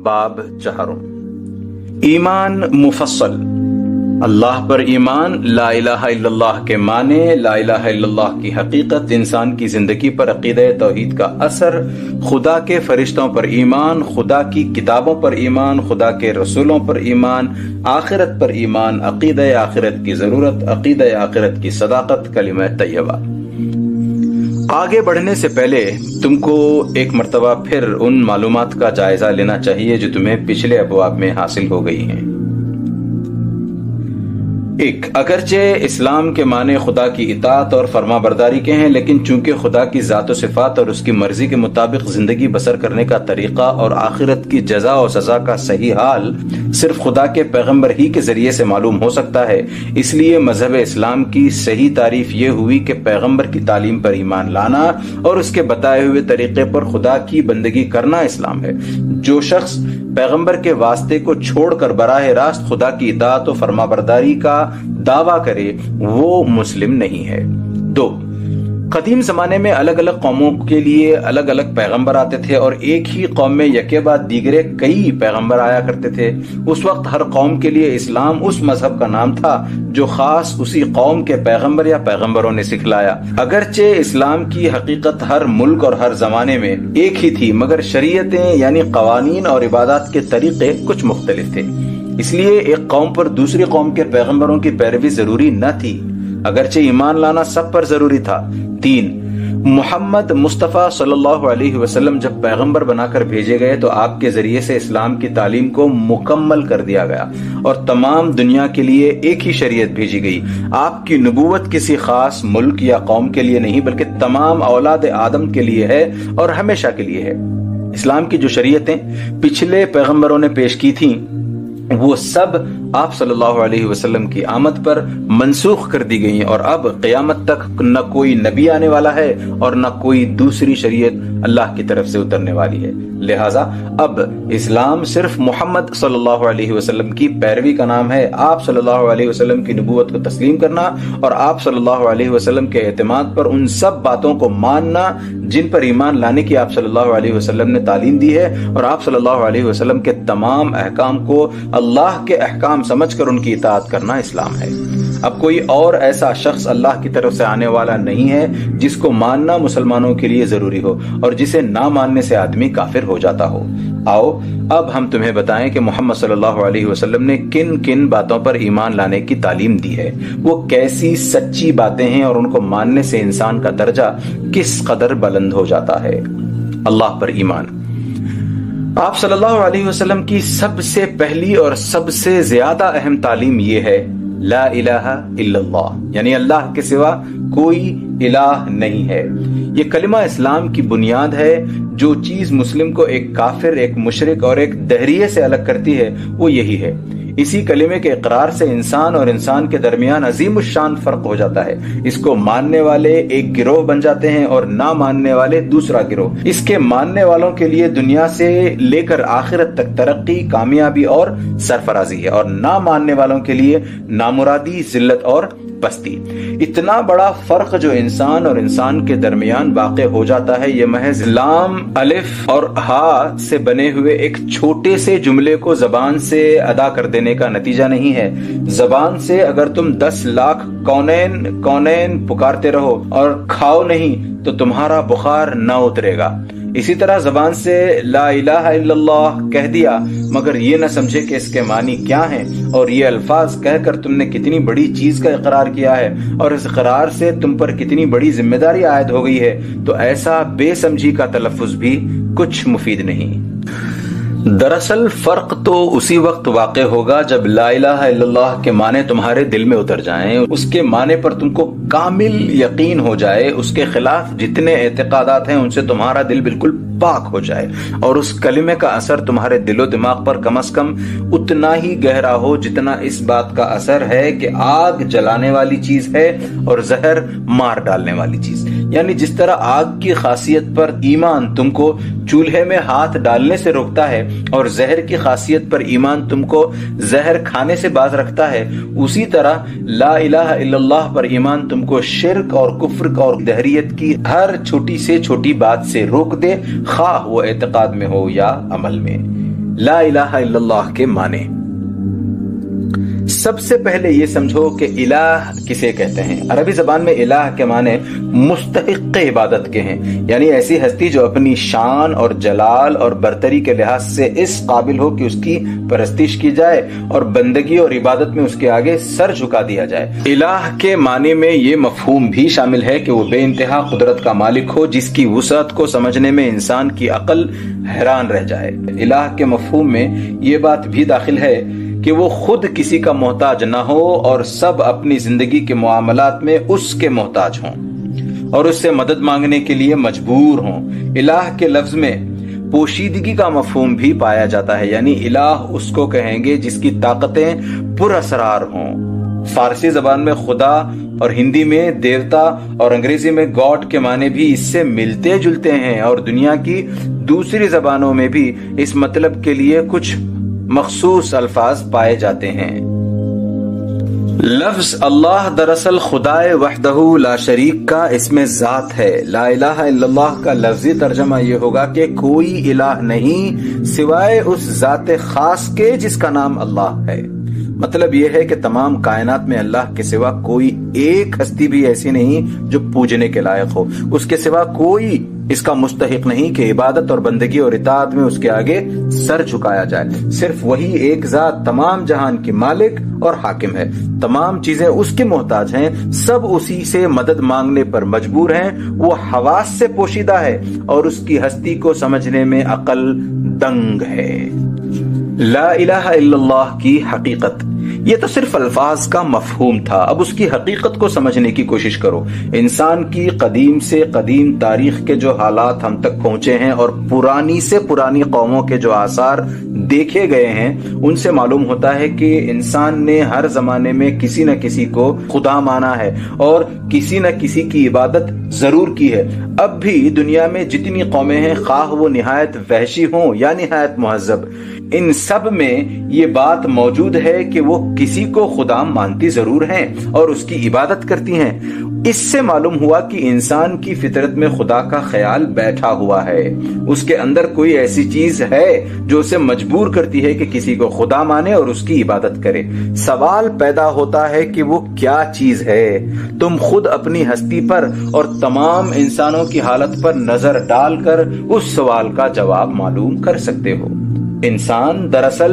باب 4 ایمان مفصل۔ اللہ پر ایمان، لا الہ الا اللہ کے معنی، لا الہ الا اللہ کی حقیقت، انسان کی زندگی پر عقیدہ توحید کا اثر، خدا کے فرشتوں پر ایمان، خدا کی کتابوں پر ایمان، خدا کے رسولوں پر ایمان، آخرت پر ایمان، عقیدہ آخرت کی ضرورت، عقیدہ آخرت کی صداقت، کلمہ طیبہ۔ آگے بڑھنے سے پہلے تم کو ایک مرتبہ پھر ان معلومات کا جائزہ لینا چاہیے جو تمہیں پچھلے ابواب میں حاصل ہو گئی ہیں۔ ایک، اگرچہ اسلام کے معنی خدا کی اطاعت اور فرما برداری کے ہیں، لیکن چونکہ خدا کی ذات و صفات اور اس کی مرضی کے مطابق زندگی بسر کرنے کا طریقہ اور آخرت کی جزا و سزا کا صحیح حال صرف خدا کے پیغمبر ہی کے ذریعے سے معلوم ہو سکتا ہے، اس لیے مذہب اسلام کی صحیح تعریف یہ ہوئی کہ پیغمبر کی تعلیم پر ایمان لانا اور اس کے بتائے ہوئے طریقے پر خدا کی بندگی کرنا اسلام ہے۔ جو شخص پیغمبر کے واسطے کو چھوڑ کر براہ راست خدا کی اطاعت و فرما برداری کا دعویٰ کرے وہ مسلم نہیں ہے۔ 2، قدیم زمانے میں الگ الگ قوموں کے لیے الگ الگ پیغمبر آتے تھے اور ایک ہی قوم میں یکے بعد دیگرے کئی پیغمبر آیا کرتے تھے۔ اس وقت ہر قوم کے لیے اسلام اس مذہب کا نام تھا جو خاص اسی قوم کے پیغمبر یا پیغمبروں نے سکھلایا۔ اگرچہ اسلام کی حقیقت ہر ملک اور ہر زمانے میں ایک ہی تھی، مگر شریعتیں یعنی قوانین اور عبادات کے طریقے کچھ مختلف تھے، اس لیے ایک قوم پر دوسری قوم کے پیغمبروں کی پیروی ضروری نہ تھی، اگرچہ ایمان لانا سب پر ضروری تھا۔ 3، محمد مصطفیٰ صلی اللہ علیہ وسلم جب پیغمبر بنا کر بھیجے گئے تو آپ کے ذریعے سے اسلام کی تعلیم کو مکمل کر دیا گیا اور تمام دنیا کے لیے ایک ہی شریعت بھیجی گئی۔ آپ کی نبوت کسی خاص ملک یا قوم کے لیے نہیں بلکہ تمام اولاد آدم کے لیے ہے اور ہمیشہ کے لیے ہے۔ اسلام کی جو شریعتیں پچھلے پیغمبروں نے پیش کی تھیں وہ سب آپ صلی اللہ علیہ وسلم کی آمد پر منسوخ کر دی گئی ہیں، اور اب قیامت تک نہ کوئی نبی آنے والا ہے اور نہ کوئی دوسری شریعت اللہ کی طرف سے اترنے والی ہے۔ لہٰذا اب اسلام صرف محمد صلی اللہ علیہ وسلم کی پیروی کا نام ہے۔ آپ صلی اللہ علیہ وسلم کی نبوت کو تسلیم کرنا اور آپ صلی اللہ علیہ وسلم کے اعتماد پر ان سب باتوں کو ماننا جن پر ایمان لانے کی آپ صلی اللہ علیہ وسلم نے تعلیم دی ہے، اور آپ صلی اللہ علیہ وسلم کے تمام احکام کو اللہ کے احکام سمجھ کر ان کی اطاعت کرنا اسلام ہے۔ اب کوئی اور ایسا شخص اللہ کی طرف سے آنے والا نہیں ہے جس کو ماننا مسلمانوں کے لیے ضروری ہو اور جسے نہ ماننے سے آدمی کافر ہو جاتا ہو۔ آؤ اب ہم تمہیں بتائیں کہ محمد صلی اللہ علیہ وسلم نے کن کن باتوں پر ایمان لانے کی تعلیم دی ہے، وہ کیسی سچی باتیں ہیں اور ان کو ماننے سے انسان کا درجہ کس قدر بلند ہو جاتا ہے۔ اللہ پر ایمان۔ آپ صلی اللہ علیہ وسلم کی سب سے پہلی اور سب سے زیادہ اہم تعلیم یہ ہے لا الہ الا اللہ، یعنی اللہ کے سوا کوئی الہ نہیں ہے۔ یہ کلمہ اسلام کی بنیاد ہے۔ جو چیز مسلم کو ایک کافر، ایک مشرک اور ایک دہریے سے الگ کرتی ہے وہ یہی ہے۔ اسی کلمے کے اقرار سے انسان اور انسان کے درمیان عظیم الشان فرق ہو جاتا ہے۔ اس کو ماننے والے ایک گروہ بن جاتے ہیں اور نہ ماننے والے دوسرا گروہ۔ اس کے ماننے والوں کے لیے دنیا سے لے کر آخرت تک ترقی، کامیابی اور سرفرازی ہے، اور نہ ماننے والوں کے لیے نامرادی، ذلت اور پستی۔ اتنا بڑا فرق جو انسان اور انسان کے درمیان واقع ہو جاتا ہے یہ محض لام، الف اور ہا سے بنے ہوئے ایک چھوٹے سے جملے کو زبان سے ادا کر دینے کا نتیجہ نہیں ہے۔ زبان سے اگر تم 10 لاکھ کونین کونین پکارتے رہو اور کھاؤ نہیں تو تمہارا بخار نہ اترے گا۔ اسی طرح زبان سے لا الہ الا اللہ کہہ دیا مگر یہ نہ سمجھے کہ اس کے معنی کیا ہیں اور یہ الفاظ کہہ کر تم نے کتنی بڑی چیز کا اقرار کیا ہے اور اس اقرار سے تم پر کتنی بڑی ذمہ داری عائد ہو گئی ہے، تو ایسا بے سمجھی کا تلفظ بھی کچھ مفید نہیں۔ دراصل فرق تو اسی وقت واقع ہوگا جب لا الہ الا اللہ کے معنی تمہارے دل میں اتر جائیں، اس کے معنی پر تم کو کامل یقین ہو جائے، اس کے خلاف جتنے اعتقادات ہیں ان سے تمہارا دل بالکل پاک ہو جائے، اور اس کلمے کا اثر تمہارے دل و دماغ پر کم از کم اتنا ہی گہرا ہو جتنا اس بات کا اثر ہے کہ آگ جلانے والی چیز ہے اور زہر مار ڈالنے والی چیز۔ یعنی جس طرح آگ کی خاصیت پر ایمان تم کو چولہے میں ہاتھ ڈالنے سے روکتا ہے اور زہر کی خاصیت پر ایمان تم کو زہر کھانے سے باز رکھتا ہے، اسی طرح لا الہ الا اللہ پر ایمان تم کو شرک اور کفر اور دہریت کی ہر چھوٹی سے چھوٹی بات سے روک دے، خواہ وہ اعتقاد میں ہو یا عمل میں۔ لا الہ الا اللہ کے معنی، سب سے پہلے یہ سمجھو کہ الہ کسے کہتے ہیں۔ عربی زبان میں الہ کے معنی مستحق عبادت کے ہیں، یعنی ایسی ہستی جو اپنی شان اور جلال اور برتری کے لحاظ سے اس قابل ہو کہ اس کی پرستش کی جائے اور بندگی اور عبادت میں اس کے آگے سر جھکا دیا جائے۔ الہ کے معنی میں یہ مفہوم بھی شامل ہے کہ وہ بے انتہا قدرت کا مالک ہو جس کی وسعت کو سمجھنے میں انسان کی عقل حیران رہ جائے۔ الہ کے مفہوم میں یہ بات بھی داخل ہے کہ وہ خود کسی کا محتاج نہ ہو اور سب اپنی زندگی کے معاملات میں اس کے محتاج ہوں اور اس سے مدد مانگنے کے لیے مجبور ہوں۔ الہ کے لفظ میں پوشیدگی کا مفہوم بھی پایا جاتا ہے، یعنی الہ اس کو کہیں گے جس کی طاقتیں پر اسرار ہوں۔ فارسی زبان میں خدا اور ہندی میں دیوتا اور انگریزی میں گاڈ کے معنی بھی اس سے ملتے جلتے ہیں، اور دنیا کی دوسری زبانوں میں بھی اس مطلب کے لیے کچھ مخصوص الفاظ پائے جاتے ہیں۔ لفظ اللہ دراصل خدائے وحدہ لا شریک کا اسم ذات ہے۔ لا الہ الا اللہ کا لفظی ترجمہ یہ ہوگا کہ کوئی الہ نہیں سوائے اس ذات خاص کے جس کا نام اللہ ہے۔ مطلب یہ ہے کہ تمام کائنات میں اللہ کے سوا کوئی ایک ہستی بھی ایسی نہیں جو پوجنے کے لائق ہو، اس کے سوا کوئی اس کا مستحق نہیں کہ عبادت اور بندگی اور اطاعت میں اس کے آگے سر جھکایا جائے۔ صرف وہی ایک ذات تمام جہان کی مالک اور حاکم ہے، تمام چیزیں اس کے محتاج ہیں، سب اسی سے مدد مانگنے پر مجبور ہیں، وہ حواس سے پوشیدہ ہے اور اس کی ہستی کو سمجھنے میں عقل دنگ ہے۔ لا الہ الا اللہ کی حقیقت، یہ تو صرف الفاظ کا مفہوم تھا، اب اس کی حقیقت کو سمجھنے کی کوشش کرو۔ انسان کی قدیم سے قدیم تاریخ کے جو حالات ہم تک پہنچے ہیں اور پرانی سے پرانی قوموں کے جو آثار دیکھے گئے ہیں، ان سے معلوم ہوتا ہے کہ انسان نے ہر زمانے میں کسی نہ کسی کو خدا مانا ہے اور کسی نہ کسی کی عبادت ضرور کی ہے۔ اب بھی دنیا میں جتنی قومیں ہیں، خواہ وہ نہایت وحشی ہوں یا نہایت مہذب، ان سب میں یہ بات موجود ہے کہ وہ کسی کو خدا مانتی ضرور ہیں اور اس کی عبادت کرتی ہیں۔ اس سے معلوم ہوا کہ انسان کی فطرت میں خدا کا خیال بیٹھا ہوا ہے، اس کے اندر کوئی ایسی چیز ہے جو اسے مجبور کرتی ہے کہ کسی کو خدا مانے اور اس کی عبادت کرے۔ سوال پیدا ہوتا ہے کہ وہ کیا چیز ہے؟ تم خود اپنی ہستی پر اور تمام انسانوں کی حالت پر نظر ڈال کر اس سوال کا جواب معلوم کر سکتے ہو۔ انسان دراصل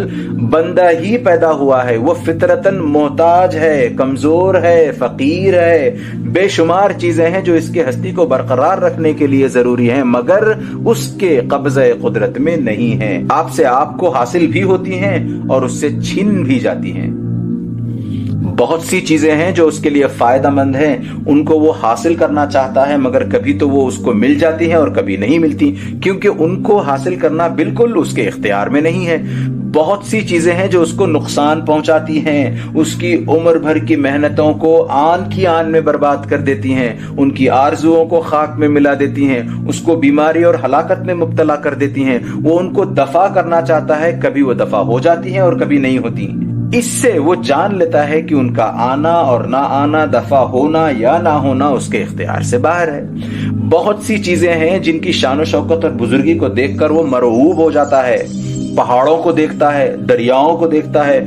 بندہ ہی پیدا ہوا ہے، وہ فطرتاً محتاج ہے، کمزور ہے، فقیر ہے، بے شمار چیزیں ہیں جو اس کے ہستی کو برقرار رکھنے کے لیے ضروری ہیں، مگر اس کے قبضہ قدرت میں نہیں ہیں۔ آپ سے آپ کو حاصل بھی ہوتی ہیں اور اس سے چھن بھی جاتی ہیں۔ بہت سی چیزیں ہیں جو اس کے لیے فائدہ مند ہیں، ان کو وہ حاصل کرنا چاہتا ہے، مگر کبھی تو وہ اس کو مل جاتی ہیں اور کبھی نہیں ملتی، کیونکہ ان کو حاصل کرنا بالکل اس کے اختیار میں نہیں ہے۔ بہت سی چیزیں ہیں جو اس کو نقصان پہنچاتی ہیں، اس کی عمر بھر کی محنتوں کو آن کی آن میں برباد کر دیتی ہیں، ان کی آرزوؤں کو خاک میں ملا دیتی ہیں، اس کو بیماری اور ہلاکت میں مبتلا کر دیتی ہیں۔ وہ ان کو دفع کرنا چاہتا ہے، کبھی وہ دفع ہو جاتی ہیں اور کبھی نہیں ہوتی۔ اس سے وہ جان لیتا ہے کہ ان کا آنا اور نہ آنا، دفع ہونا یا نہ ہونا اس کے اختیار سے باہر ہے۔ بہت سی چیزیں ہیں جن کی شان و شوکت اور بزرگی کو دیکھ کر وہ مرعوب ہو جاتا ہے۔ پہاڑوں کو دیکھتا ہے، دریاؤں کو دیکھتا ہے،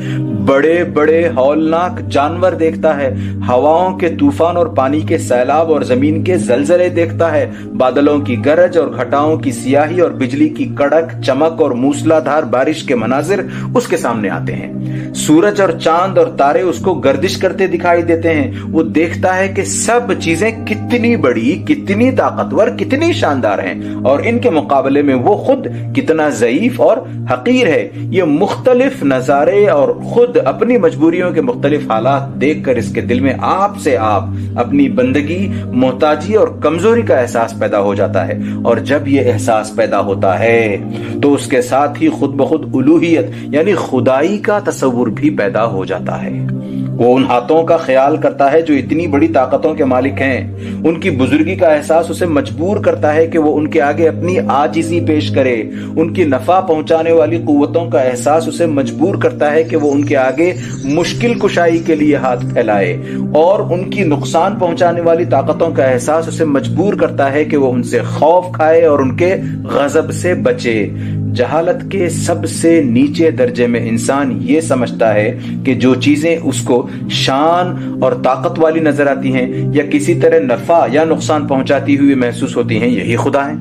بڑے بڑے ہولناک جانور دیکھتا ہے، ہواؤں کے طوفان اور پانی کے سیلاب اور زمین کے زلزلے دیکھتا ہے، بادلوں کی گرج اور گھٹاؤں کی سیاہی اور بجلی کی کڑک چمک اور موسلا دھار بارش کے مناظر اس کے سامنے آتے ہیں۔ سورج اور چاند اور تارے اس کو گردش کرتے دکھائی دیتے ہیں۔ وہ دیکھتا ہے کہ سب چیزیں کتنی بڑی، کتنی طاقتور، کتنی شاندار ہیں اور ان کے مقابلے میں وہ خود کتنا ضعیف اور حقیر ہے۔ یہ مختلف نظارے اور خود اپنی مجبوریوں کے مختلف حالات دیکھ کر اس کے دل میں آپ سے آپ اپنی بندگی، محتاجی اور کمزوری کا احساس پیدا ہو جاتا ہے، اور جب یہ احساس پیدا ہوتا ہے تو اس کے ساتھ ہی خود بخود الوہیت یعنی خدائی کا تصور بھی پیدا ہو جاتا ہے۔ وہ ان ہاتھوں کا خیال کرتا ہے جو اتنی بڑی طاقتوں کے مالک ہیں۔ ان کی بزرگی کا احساس اسے مجبور کرتا ہے کہ وہ ان کے آگے اپنی عاجزی پیش کرے۔ ان کی نفع پہنچانے والی قوتوں کا احساس اسے مجبور کرتا ہے کہ وہ ان کے آگے مشکل کشائی کے لیے ہاتھ پھیلائے، اور ان کی نقصان پہنچانے والی طاقتوں کا احساس اسے مجبور کرتا ہے کہ وہ ان سے خوف کھائے اور ان کے غضب سے بچے۔ جہالت کے سب سے نیچے درجے میں انسان یہ سمجھتا ہے کہ جو چیزیں اس کو شان اور طاقت والی نظر آتی ہیں یا کسی طرح نفع یا نقصان پہنچاتی ہوئی محسوس ہوتی ہیں، یہی خدا ہیں۔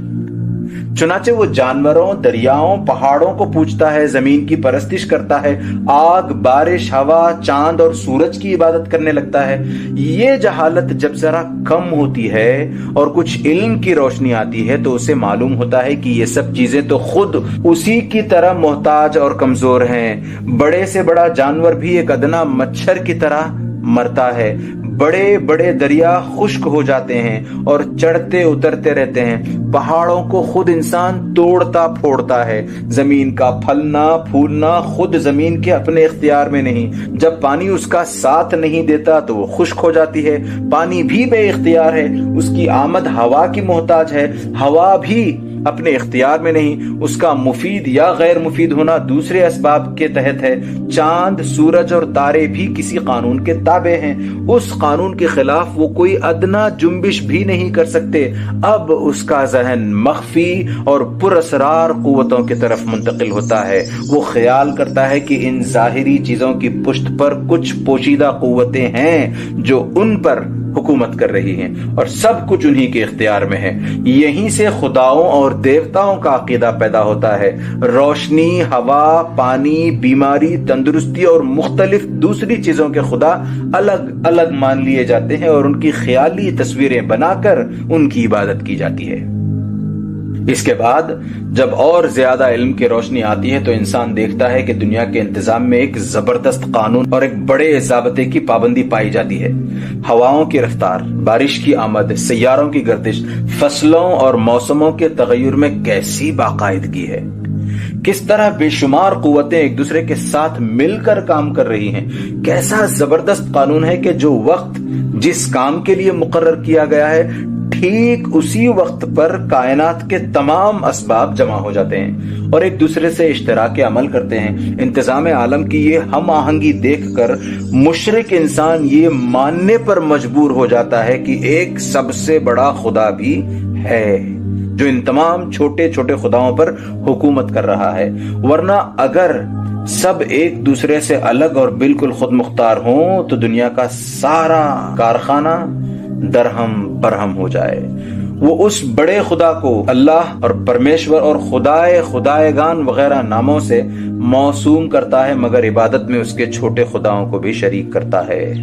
چنانچہ وہ جانوروں، دریاؤں، پہاڑوں کو پوجتا ہے، زمین کی پرستش کرتا ہے، آگ، بارش، ہوا، چاند اور سورج کی عبادت کرنے لگتا ہے۔ یہ جہالت جب ذرا کم ہوتی ہے اور کچھ علم کی روشنی آتی ہے تو اسے معلوم ہوتا ہے کہ یہ سب چیزیں تو خود اسی کی طرح محتاج اور کمزور ہیں۔ بڑے سے بڑا جانور بھی ایک ادنا مچھر کی طرح مرتا ہے۔ بڑے بڑے دریا خشک ہو جاتے ہیں اور چڑھتے اترتے رہتے ہیں۔ پہاڑوں کو خود انسان توڑتا پھوڑتا ہے۔ زمین کا پھلنا پھولنا خود زمین کے اپنے اختیار میں نہیں۔ جب پانی اس کا ساتھ نہیں دیتا تو وہ خشک ہو جاتی ہے۔ پانی بھی بے اختیار ہے، اس کی آمد ہوا کی محتاج ہے۔ ہوا بھی اپنے اختیار میں نہیں، اس کا مفید یا غیر مفید ہونا دوسرے اسباب کے تحت ہے۔ چاند، سورج اور تارے بھی کسی قانون کے تابع ہیں۔ اس قانون کے خلاف وہ کوئی ادنا جنبش بھی نہیں کر سکتے۔ اب اس کا ذہن مخفی اور پراسرار قوتوں کی طرف منتقل ہوتا ہے۔ وہ خیال کرتا ہے کہ ان ظاہری چیزوں کی پشت پر کچھ پوشیدہ قوتیں ہیں جو ان پر حکومت کر رہی ہیں اور سب کچھ انہی کے اختیار میں ہے۔ یہیں سے خداؤں اور دیوتاؤں کا عقیدہ پیدا ہوتا ہے۔ روشنی، ہوا، پانی، بیماری، تندرستی اور مختلف دوسری چیزوں کے خدا الگ الگ مان لیے جاتے ہیں اور ان کی خیالی تصویریں بنا کر ان کی عبادت کی جاتی ہے۔ اس کے بعد جب اور زیادہ علم کی روشنی آتی ہے تو انسان دیکھتا ہے کہ دنیا کے انتظام میں ایک زبردست قانون اور ایک بڑے ضابطے کی پابندی پائی جاتی ہے۔ ہواؤں کی رفتار، بارش کی آمد، سیاروں کی گردش، فصلوں اور موسموں کے تغیر میں کیسی باقاعدگی ہے۔ کس طرح بے شمار قوتیں ایک دوسرے کے ساتھ مل کر کام کر رہی ہیں۔ کیسا زبردست قانون ہے کہ جو وقت جس کام کے لیے مقرر کیا گیا ہے ٹھیک اسی وقت پر کائنات کے تمام اسباب جمع ہو جاتے ہیں اور ایک دوسرے سے اشتراک عمل کرتے ہیں۔ انتظام عالم کی یہ ہم آہنگی دیکھ کر مشرک انسان یہ ماننے پر مجبور ہو جاتا ہے کہ ایک سب سے بڑا خدا بھی ہے جو ان تمام چھوٹے چھوٹے خداؤں پر حکومت کر رہا ہے، ورنہ اگر سب ایک دوسرے سے الگ اور بالکل خود مختار ہوں تو دنیا کا سارا کارخانہ درہم برہم ہو جائے۔ وہ اس بڑے خدا کو اللہ اور پرمیشور اور خدائے-خدائےگان وغیرہ ناموں سے موسوم کرتا ہے، مگر عبادت میں اس کے چھوٹے خداؤں کو بھی شریک کرتا ہے۔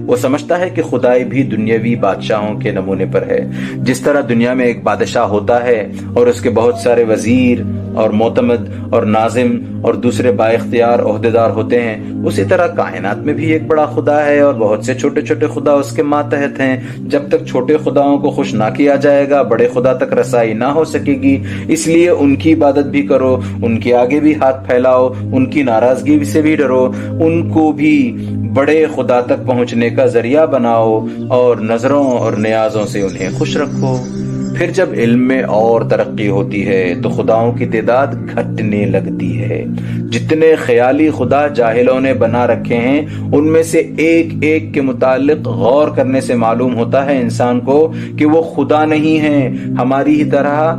وہ سمجھتا ہے کہ خدائی بھی دنیاوی بادشاہوں کے نمونے پر ہے۔ جس طرح دنیا میں ایک بادشاہ ہوتا ہے اور اس کے بہت سارے وزیر اور معتمد اور ناظم اور دوسرے با اختیار عہدیدار ہوتے ہیں، اسی طرح کائنات میں بھی ایک بڑا خدا ہے اور بہت سے چھوٹے چھوٹے خدا اس کے ماتحت ہیں۔ جب تک چھوٹے خداؤں کو خوش نہ کیا جائے گا بڑے خدا تک رسائی نہ ہو سکے گی، اس لیے ان کی عبادت بھی کرو، ان کے آگے بھی ہاتھ پھیلاؤ، ان کی ناراضگی سے بھی ڈرو، ان کو بھی بڑے خدا تک پہنچنے کا ذریعہ بناؤ اور نظروں اور نیازوں سے انہیں خوش رکھو۔ پھر جب علم میں اور ترقی ہوتی ہے تو خداؤں کی تعداد گھٹنے لگتی ہے۔ جتنے خیالی خدا جاہلوں نے بنا رکھے ہیں ان میں سے ایک ایک کے متعلق غور کرنے سے معلوم ہوتا ہے انسان کو کہ وہ خدا نہیں ہیں، ہماری ہی طرح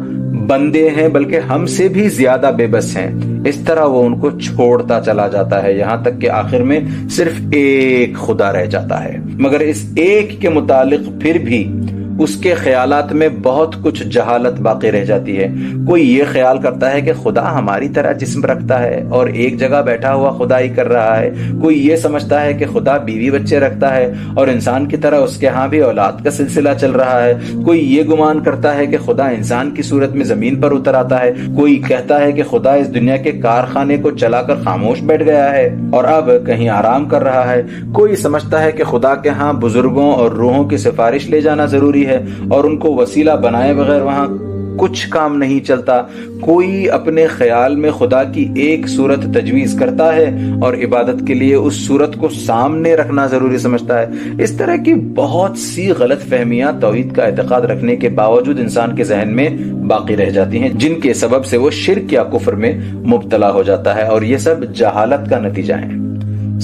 بندے ہیں، بلکہ ہم سے بھی زیادہ بے بس ہیں۔ اس طرح وہ ان کو چھوڑتا چلا جاتا ہے یہاں تک کہ آخر میں صرف ایک خدا رہ جاتا ہے، مگر اس ایک کے متعلق پھر بھی اس کے خیالات میں بہت کچھ جہالت باقی رہ جاتی ہے۔ کوئی یہ خیال کرتا ہے کہ خدا ہماری طرح جسم رکھتا ہے اور ایک جگہ بیٹھا ہوا خدائی کر رہا ہے۔ کوئی یہ سمجھتا ہے کہ خدا بیوی بچے رکھتا ہے اور انسان کی طرح اس کے ہاں بھی اولاد کا سلسلہ چل رہا ہے۔ کوئی یہ گمان کرتا ہے کہ خدا انسان کی صورت میں زمین پر اتر آتا ہے۔ کوئی کہتا ہے کہ خدا اس دنیا کے کارخانے کو چلا کر خاموش بیٹھ گیا ہے اور اب کہیں آرام کر رہا ہے۔ کوئی سمجھتا ہے کہ خدا کے ہاں بزرگوں اور روحوں کی سفارش لے جانا ضروری ہے اور ان کو وسیلہ بنائے بغیر وہاں کچھ کام نہیں چلتا۔ کوئی اپنے خیال میں خدا کی ایک صورت تجویز کرتا ہے اور عبادت کے لیے اس صورت کو سامنے رکھنا ضروری سمجھتا ہے۔ اس طرح کی بہت سی غلط فہمیاں توحید کا اعتقاد رکھنے کے باوجود انسان کے ذہن میں باقی رہ جاتی ہیں، جن کے سبب سے وہ شرک یا کفر میں مبتلا ہو جاتا ہے، اور یہ سب جہالت کا نتیجہ ہے۔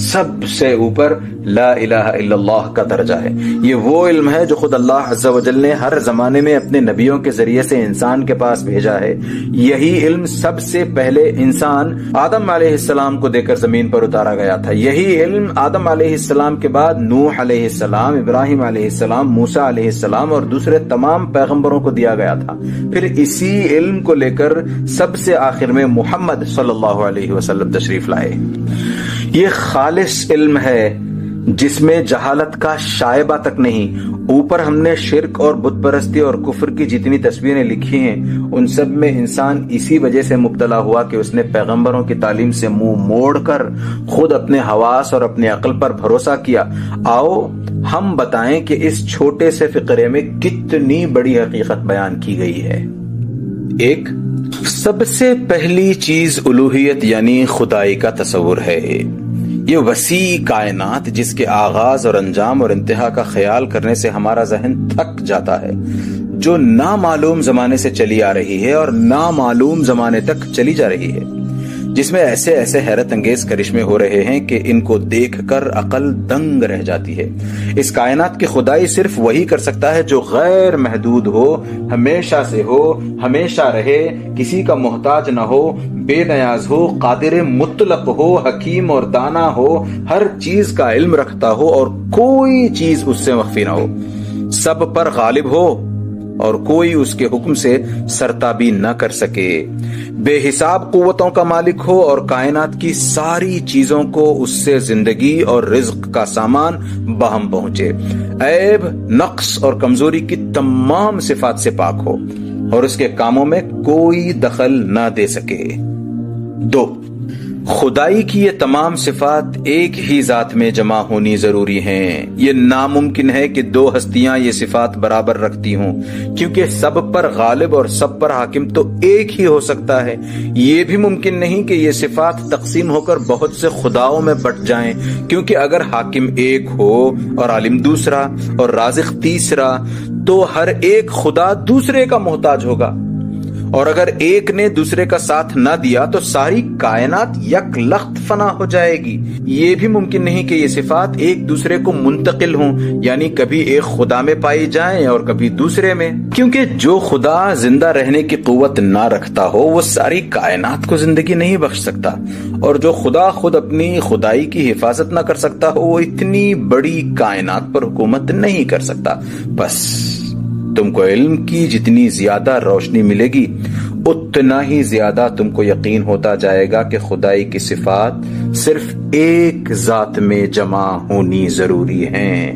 سب سے اوپر لا الہ الا اللہ کا درجہ ہے۔ یہ وہ علم ہے جو خود اللہ عز و جل نے ہر زمانے میں اپنے نبیوں کے ذریعے سے انسان کے پاس بھیجا ہے۔ یہی علم سب سے پہلے انسان آدم علیہ السلام کو دے کر زمین پر اتارا گیا تھا۔ یہی علم آدم علیہ السلام کے بعد نوح علیہ السلام، ابراہیم علیہ السلام، موسیٰ علیہ السلام اور دوسرے تمام پیغمبروں کو دیا گیا تھا۔ پھر اسی علم کو لے کر سب سے آخر میں محمد صلی اللہ علیہ وسلم تشریف لائے۔ یہ خالص علم ہے جس میں جہالت کا شائبہ تک نہیں۔ اوپر ہم نے شرک اور بت پرستی اور کفر کی جتنی تصویریں لکھی ہیں ان سب میں انسان اسی وجہ سے مبتلا ہوا کہ اس نے پیغمبروں کی تعلیم سے منہ موڑ کر خود اپنے حواس اور اپنے عقل پر بھروسہ کیا۔ آؤ ہم بتائیں کہ اس چھوٹے سے فقرے میں کتنی بڑی حقیقت بیان کی گئی ہے۔ ایک، سب سے پہلی چیز الوہیت یعنی خدائی کا تصور ہے۔ یہ وسیع کائنات جس کے آغاز اور انجام اور انتہا کا خیال کرنے سے ہمارا ذہن تھک جاتا ہے، جو نامعلوم زمانے سے چلی آ رہی ہے اور نامعلوم زمانے تک چلی جا رہی ہے، جس میں ایسے ایسے حیرت انگیز کرشمے ہو رہے ہیں کہ ان کو دیکھ کر عقل دنگ رہ جاتی ہے۔ اس کائنات کی خدائی صرف وہی کر سکتا ہے جو غیر محدود ہو، ہمیشہ سے ہو، ہمیشہ رہے، کسی کا محتاج نہ ہو، بے نیاز ہو، قادر مطلق ہو، حکیم اور دانا ہو، ہر چیز کا علم رکھتا ہو اور کوئی چیز اس سے مخفی نہ ہو، سب پر غالب ہو اور کوئی اس کے حکم سے سرتابی نہ کر سکے، بے حساب قوتوں کا مالک ہو اور کائنات کی ساری چیزوں کو اس سے زندگی اور رزق کا سامان باہم پہنچے، عیب، نقص اور کمزوری کی تمام صفات سے پاک ہو اور اس کے کاموں میں کوئی دخل نہ دے سکے۔ 2، خدائی کی یہ تمام صفات ایک ہی ذات میں جمع ہونی ضروری ہیں۔ یہ ناممکن ہے کہ دو ہستیاں یہ صفات برابر رکھتی ہوں، کیونکہ سب پر غالب اور سب پر حاکم تو ایک ہی ہو سکتا ہے۔ یہ بھی ممکن نہیں کہ یہ صفات تقسیم ہو کر بہت سے خداؤں میں بٹ جائیں، کیونکہ اگر حاکم ایک ہو اور عالم دوسرا اور رازق تیسرا تو ہر ایک خدا دوسرے کا محتاج ہوگا، اور اگر ایک نے دوسرے کا ساتھ نہ دیا تو ساری کائنات یک لخت فنا ہو جائے گی۔ یہ بھی ممکن نہیں کہ یہ صفات ایک دوسرے کو منتقل ہوں، یعنی کبھی ایک خدا میں پائی جائیں اور کبھی دوسرے میں، کیونکہ جو خدا زندہ رہنے کی قوت نہ رکھتا ہو وہ ساری کائنات کو زندگی نہیں بخش سکتا، اور جو خدا خود اپنی خدائی کی حفاظت نہ کر سکتا ہو وہ اتنی بڑی کائنات پر حکومت نہیں کر سکتا۔ بس تم کو علم کی جتنی زیادہ روشنی ملے گی اتنا ہی زیادہ تم کو یقین ہوتا جائے گا کہ خدائی کی صفات صرف ایک ذات میں جمع ہونی ضروری ہیں۔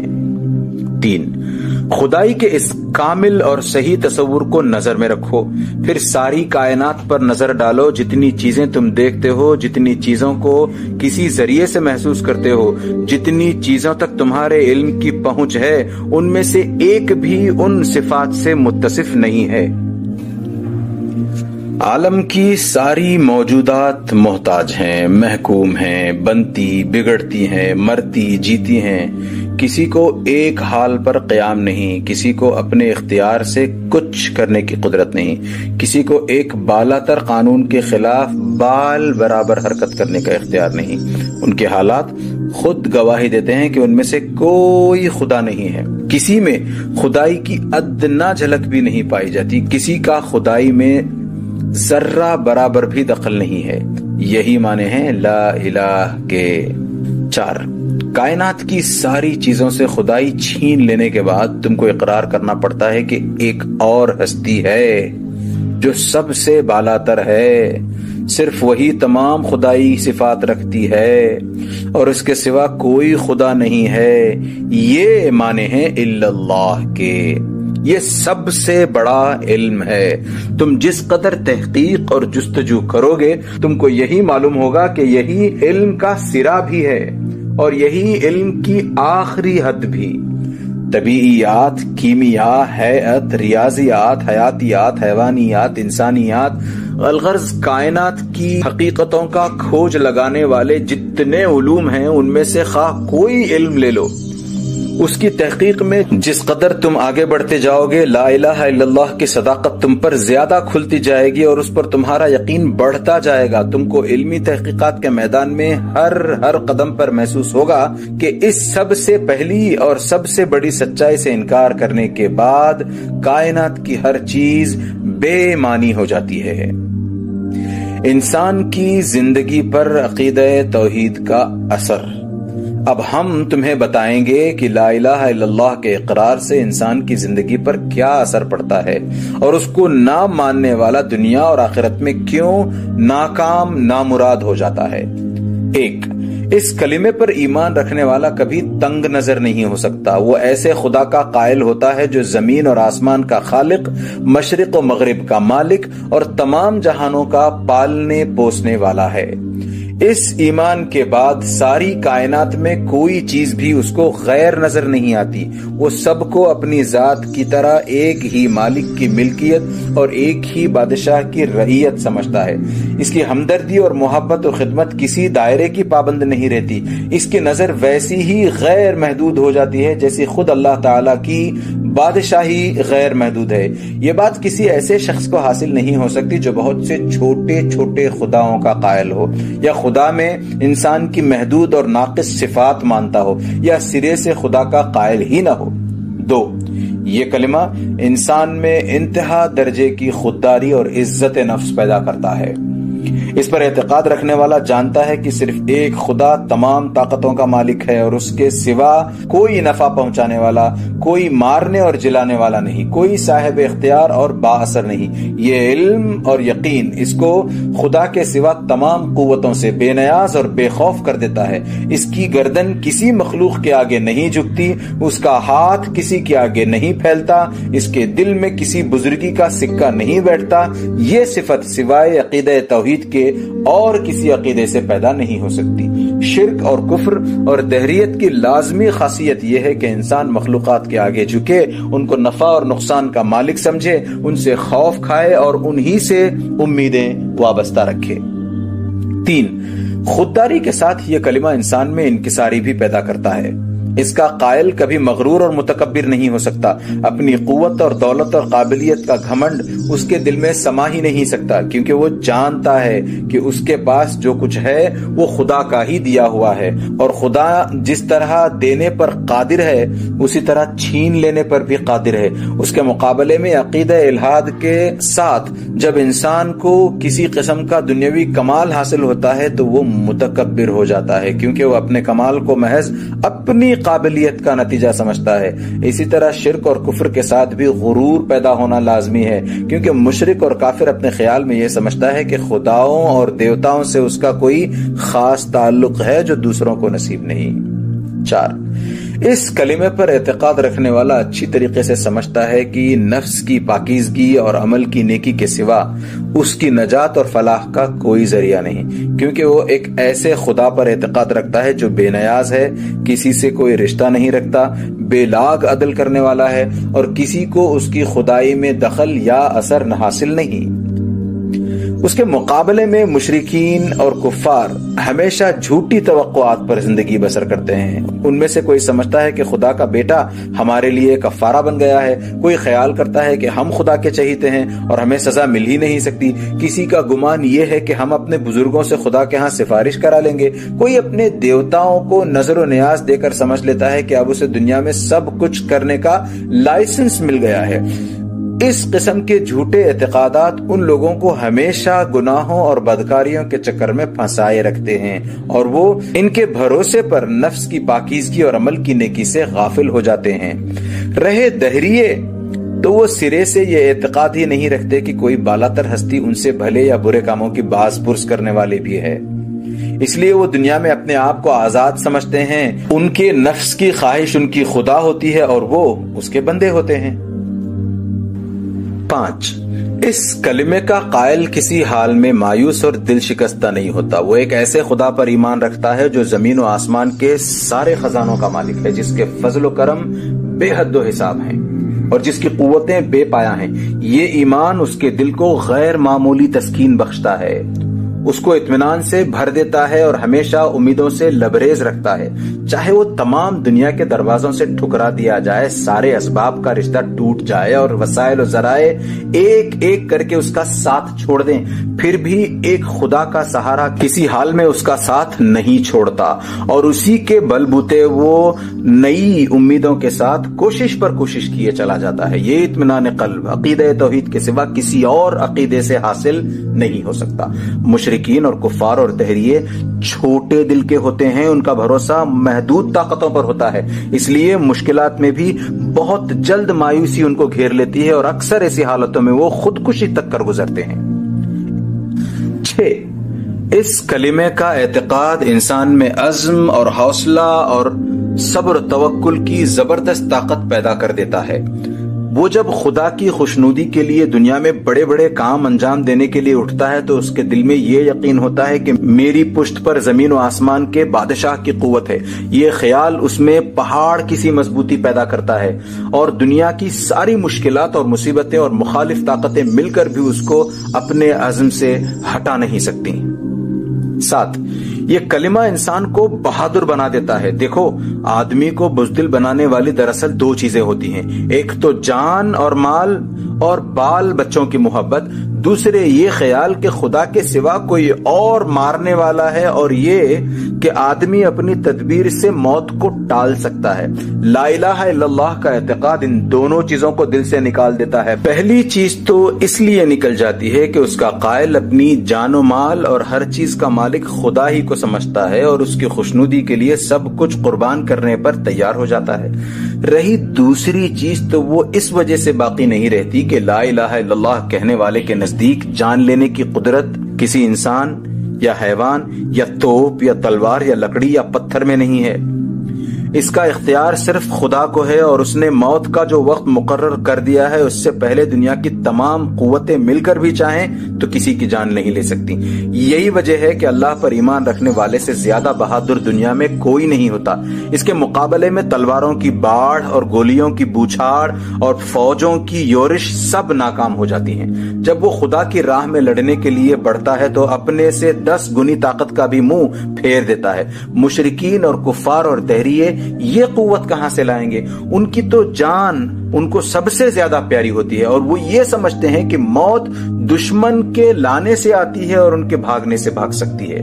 3، خدائی کے اس کامل اور صحیح تصور کو نظر میں رکھو، پھر ساری کائنات پر نظر ڈالو۔ جتنی چیزیں تم دیکھتے ہو، جتنی چیزوں کو کسی ذریعے سے محسوس کرتے ہو، جتنی چیزوں تک تمہارے علم کی پہنچ ہے، ان میں سے ایک بھی ان صفات سے متصف نہیں ہے۔ عالم کی ساری موجودات محتاج ہیں، محکوم ہیں، بنتی، بگڑتی ہیں، مرتی، جیتی ہیں۔ کسی کو ایک حال پر قیام نہیں، کسی کو اپنے اختیار سے کچھ کرنے کی قدرت نہیں، کسی کو ایک بالا تر قانون کے خلاف بال برابر حرکت کرنے کا اختیار نہیں۔ ان کے حالات خود گواہی دیتے ہیں کہ ان میں سے کوئی خدا نہیں ہے، کسی میں خدائی کی ادنا جھلک بھی نہیں پائی جاتی، کسی کا خدائی میں ذرہ برابر بھی دخل نہیں ہے۔ یہی معنی ہیں لا الہ کے۔ 4، کائنات کی ساری چیزوں سے خدائی چھین لینے کے بعد تم کو اقرار کرنا پڑتا ہے کہ ایک اور ہستی ہے جو سب سے بالا تر ہے، صرف وہی تمام خدائی صفات رکھتی ہے اور اس کے سوا کوئی خدا نہیں ہے۔ یہ معنی ہیں الا اللہ کے۔ یہ سب سے بڑا علم ہے۔ تم جس قدر تحقیق اور جستجو کرو گے تم کو یہی معلوم ہوگا کہ یہی علم کا سرا بھی ہے اور یہی علم کی آخری حد بھی۔ طبیعیات، کیمیا، ہیئت، ریاضیات، حیاتیات، حیوانیات، انسانیات، الغرض کائنات کی حقیقتوں کا کھوج لگانے والے جتنے علوم ہیں ان میں سے خواہ کوئی علم لے لو، اس کی تحقیق میں جس قدر تم آگے بڑھتے جاؤ گے لا الہ الا اللہ کی صداقت تم پر زیادہ کھلتی جائے گی اور اس پر تمہارا یقین بڑھتا جائے گا۔ تم کو علمی تحقیقات کے میدان میں ہر قدم پر محسوس ہوگا کہ اس سب سے پہلی اور سب سے بڑی سچائی سے انکار کرنے کے بعد کائنات کی ہر چیز بے معنی ہو جاتی ہے۔ انسان کی زندگی پر عقیدہ توحید کا اثر۔ اب ہم تمہیں بتائیں گے کہ لا الہ الا اللہ کے اقرار سے انسان کی زندگی پر کیا اثر پڑتا ہے اور اس کو نہ ماننے والا دنیا اور آخرت میں کیوں ناکام نامراد ہو جاتا ہے۔ 1. اس کلمے پر ایمان رکھنے والا کبھی تنگ نظر نہیں ہو سکتا۔ وہ ایسے خدا کا قائل ہوتا ہے جو زمین اور آسمان کا خالق، مشرق و مغرب کا مالک اور تمام جہانوں کا پالنے پوسنے والا ہے۔ اس ایمان کے بعد ساری کائنات میں کوئی چیز بھی اس کو غیر نظر نہیں آتی۔ وہ سب کو اپنی ذات کی طرح ایک ہی مالک کی ملکیت اور ایک ہی بادشاہ کی رعیت سمجھتا ہے۔ اس کی ہمدردی اور محبت و خدمت کسی دائرے کی پابند نہیں رہتی۔ اس کی نظر ویسی ہی غیر محدود ہو جاتی ہے جیسی خود اللہ تعالی کی بادشاہی غیر محدود ہے۔ یہ بات کسی ایسے شخص کو حاصل نہیں ہو سکتی جو بہت سے چھوٹے چھوٹے خداؤں کا قائل ہو، یا خدا میں انسان کی محدود اور ناقص صفات مانتا ہو، یا سرے سے خدا کا قائل ہی نہ ہو۔ 2. یہ کلمہ انسان میں انتہا درجے کی خودداری اور عزت نفس پیدا کرتا ہے۔ اس پر اعتقاد رکھنے والا جانتا ہے کہ صرف ایک خدا تمام طاقتوں کا مالک ہے اور اس کے سوا کوئی نفع پہنچانے والا، کوئی مارنے اور جلانے والا نہیں، کوئی صاحب اختیار اور با اثر نہیں۔ یہ علم اور یقین اس کو خدا کے سوا تمام قوتوں سے بے نیاز اور بے خوف کر دیتا ہے۔ اس کی گردن کسی مخلوق کے آگے نہیں جھکتی، اس کا ہاتھ کسی کے آگے نہیں پھیلتا، اس کے دل میں کسی بزرگی کا سکہ نہیں بیٹھتا۔ یہ صفت سوائے عقیدہ توحید کے اور کسی عقیدے سے پیدا نہیں ہو سکتی۔ شرک اور کفر اور دہریت کی لازمی خاصیت یہ ہے کہ انسان مخلوقات کے آگے جھکے، ان کو نفع اور نقصان کا مالک سمجھے، ان سے خوف کھائے اور انہی سے امیدیں وابستہ رکھے۔ 3. خودداری کے ساتھ یہ کلمہ انسان میں انکساری بھی پیدا کرتا ہے۔ اس کا قائل کبھی مغرور اور متکبر نہیں ہو سکتا۔ اپنی قوت اور دولت اور قابلیت کا گھمنڈ اس کے دل میں سما ہی نہیں سکتا، کیونکہ وہ جانتا ہے کہ اس کے پاس جو کچھ ہے وہ خدا کا ہی دیا ہوا ہے، اور خدا جس طرح دینے پر قادر ہے اسی طرح چھین لینے پر بھی قادر ہے۔ اس کے مقابلے میں عقیدہ الہاد کے ساتھ جب انسان کو کسی قسم کا دنیاوی کمال حاصل ہوتا ہے تو وہ متکبر ہو جاتا ہے، کیونکہ وہ اپنے کمال کو محض اپنی قابلیت کا نتیجہ سمجھتا ہے۔ اسی طرح شرک اور کفر کے ساتھ بھی غرور پیدا ہونا لازمی ہے، کیونکہ مشرک اور کافر اپنے خیال میں یہ سمجھتا ہے کہ خداؤں اور دیوتاؤں سے اس کا کوئی خاص تعلق ہے جو دوسروں کو نصیب نہیں۔ 4. اس کلمے پر اعتقاد رکھنے والا اچھی طریقے سے سمجھتا ہے کہ نفس کی پاکیزگی اور عمل کی نیکی کے سوا اس کی نجات اور فلاح کا کوئی ذریعہ نہیں، کیونکہ وہ ایک ایسے خدا پر اعتقاد رکھتا ہے جو بے نیاز ہے، کسی سے کوئی رشتہ نہیں رکھتا، بے لاگ عدل کرنے والا ہے اور کسی کو اس کی خدائی میں دخل یا اثر نہ حاصل نہیں۔ اس کے مقابلے میں مشرکین اور کفار ہمیشہ جھوٹی توقعات پر زندگی بسر کرتے ہیں۔ ان میں سے کوئی سمجھتا ہے کہ خدا کا بیٹا ہمارے لیے کفارہ بن گیا ہے، کوئی خیال کرتا ہے کہ ہم خدا کے چہیتے ہیں اور ہمیں سزا مل ہی نہیں سکتی، کسی کا گمان یہ ہے کہ ہم اپنے بزرگوں سے خدا کے ہاں سفارش کرا لیں گے، کوئی اپنے دیوتاؤں کو نظر و نیاز دے کر سمجھ لیتا ہے کہ اب اسے دنیا میں سب کچھ کرنے کا لائسنس مل گیا ہے۔ اس قسم کے جھوٹے اعتقادات ان لوگوں کو ہمیشہ گناہوں اور بدکاریوں کے چکر میں پھنسائے رکھتے ہیں، اور وہ ان کے بھروسے پر نفس کی پاکیزگی اور عمل کی نیکی سے غافل ہو جاتے ہیں۔ رہے دہریے تو وہ سرے سے یہ اعتقاد ہی نہیں رکھتے کہ کوئی بالا تر ہستی ان سے بھلے یا برے کاموں کی باز پرس کرنے والی بھی ہے، اس لیے وہ دنیا میں اپنے آپ کو آزاد سمجھتے ہیں۔ ان کے نفس کی خواہش ان کی خدا ہوتی ہے اور وہ اس کے بندے ہوتے ہیں۔ 5. اس کلمے کا قائل کسی حال میں مایوس اور دل شکستہ نہیں ہوتا۔ وہ ایک ایسے خدا پر ایمان رکھتا ہے جو زمین و آسمان کے سارے خزانوں کا مالک ہے، جس کے فضل و کرم بے حد و حساب ہیں اور جس کی قوتیں بے پایا ہیں، یہ ایمان اس کے دل کو غیر معمولی تسکین بخشتا ہے، اس کو اطمینان سے بھر دیتا ہے اور ہمیشہ امیدوں سے لبریز رکھتا ہے۔ چاہے وہ تمام دنیا کے دروازوں سے ٹھکرا دیا جائے، سارے اسباب کا رشتہ ٹوٹ جائے اور وسائل و ذرائع ایک ایک کر کے اس کا ساتھ چھوڑ دیں، پھر بھی ایک خدا کا سہارا کسی حال میں اس کا ساتھ نہیں چھوڑتا اور اسی کے بل بوتے وہ نئی امیدوں کے ساتھ کوشش پر کوشش کیے چلا جاتا ہے۔ یہ اطمینان قلب عقیدہ توحید کے سوا کسی اور عقیدے سے حاصل نہیں ہو سکتا۔ مشرکین اور کفار اور دہریے چھوٹے دل کے ہوتے ہیں، ان کا بھروسہ محدود طاقتوں پر ہوتا ہے، اس لیے مشکلات میں بھی بہت جلد مایوسی ان کو گھیر لیتی ہے اور اکثر ایسی حالتوں میں وہ خودکشی تک کر گزرتے ہیں۔ 6. اس کلمے کا اعتقاد انسان میں عزم اور حوصلہ اور صبر و توکل کی زبردست طاقت پیدا کر دیتا ہے۔ وہ جب خدا کی خوشنودی کے لیے دنیا میں بڑے بڑے کام انجام دینے کے لیے اٹھتا ہے تو اس کے دل میں یہ یقین ہوتا ہے کہ میری پشت پر زمین و آسمان کے بادشاہ کی قوت ہے۔ یہ خیال اس میں پہاڑ کی سی مضبوطی پیدا کرتا ہے اور دنیا کی ساری مشکلات اور مصیبتیں اور مخالف طاقتیں مل کر بھی اس کو اپنے عزم سے ہٹا نہیں سکتی۔ 7. یہ کلمہ انسان کو بہادر بنا دیتا ہے۔ دیکھو، آدمی کو بزدل بنانے والی دراصل 2 چیزیں ہوتی ہیں، ایک تو جان اور مال اور بال بچوں کی محبت، دوسرے یہ خیال کہ خدا کے سوا کوئی اور مارنے والا ہے اور یہ کہ آدمی اپنی تدبیر سے موت کو ٹال سکتا ہے۔ لا الہ الا اللہ کا اعتقاد ان دونوں چیزوں کو دل سے نکال دیتا ہے۔ پہلی چیز تو اس لیے نکل جاتی ہے کہ اس کا قائل اپنی جان و مال اور ہر چیز کا مالک خدا ہی کو سمجھتا ہے اور اس کی خوشنودی کے لیے سب کچھ قربان کرنے پر تیار ہو جاتا ہے۔ رہی دوسری چیز تو وہ اس وجہ سے باقی نہیں رہتی کہ لا الہ الا اللہ کہنے والے کے نزدیک جان لینے کی قدرت کسی انسان یا حیوان یا توپ یا تلوار یا لکڑی یا پتھر میں نہیں ہے، اس کا اختیار صرف خدا کو ہے اور اس نے موت کا جو وقت مقرر کر دیا ہے اس سے پہلے دنیا کی تمام قوتیں مل کر بھی چاہیں تو کسی کی جان نہیں لے سکتی۔ یہی وجہ ہے کہ اللہ پر ایمان رکھنے والے سے زیادہ بہادر دنیا میں کوئی نہیں ہوتا۔ اس کے مقابلے میں تلواروں کی باڑھ اور گولیوں کی بوچھاڑ اور فوجوں کی یورش سب ناکام ہو جاتی ہیں۔ جب وہ خدا کی راہ میں لڑنے کے لیے بڑھتا ہے تو اپنے سے 10 گنی طاقت کا بھی منہ پھیر دیتا ہے۔ مشرکین اور کفار اور دہریے یہ قوت کہاں سے لائیں گے؟ ان کی تو جان ان کو سب سے زیادہ پیاری ہوتی ہے اور وہ یہ سمجھتے ہیں کہ موت دشمن کے لانے سے آتی ہے اور ان کے بھاگنے سے بھاگ سکتی ہے۔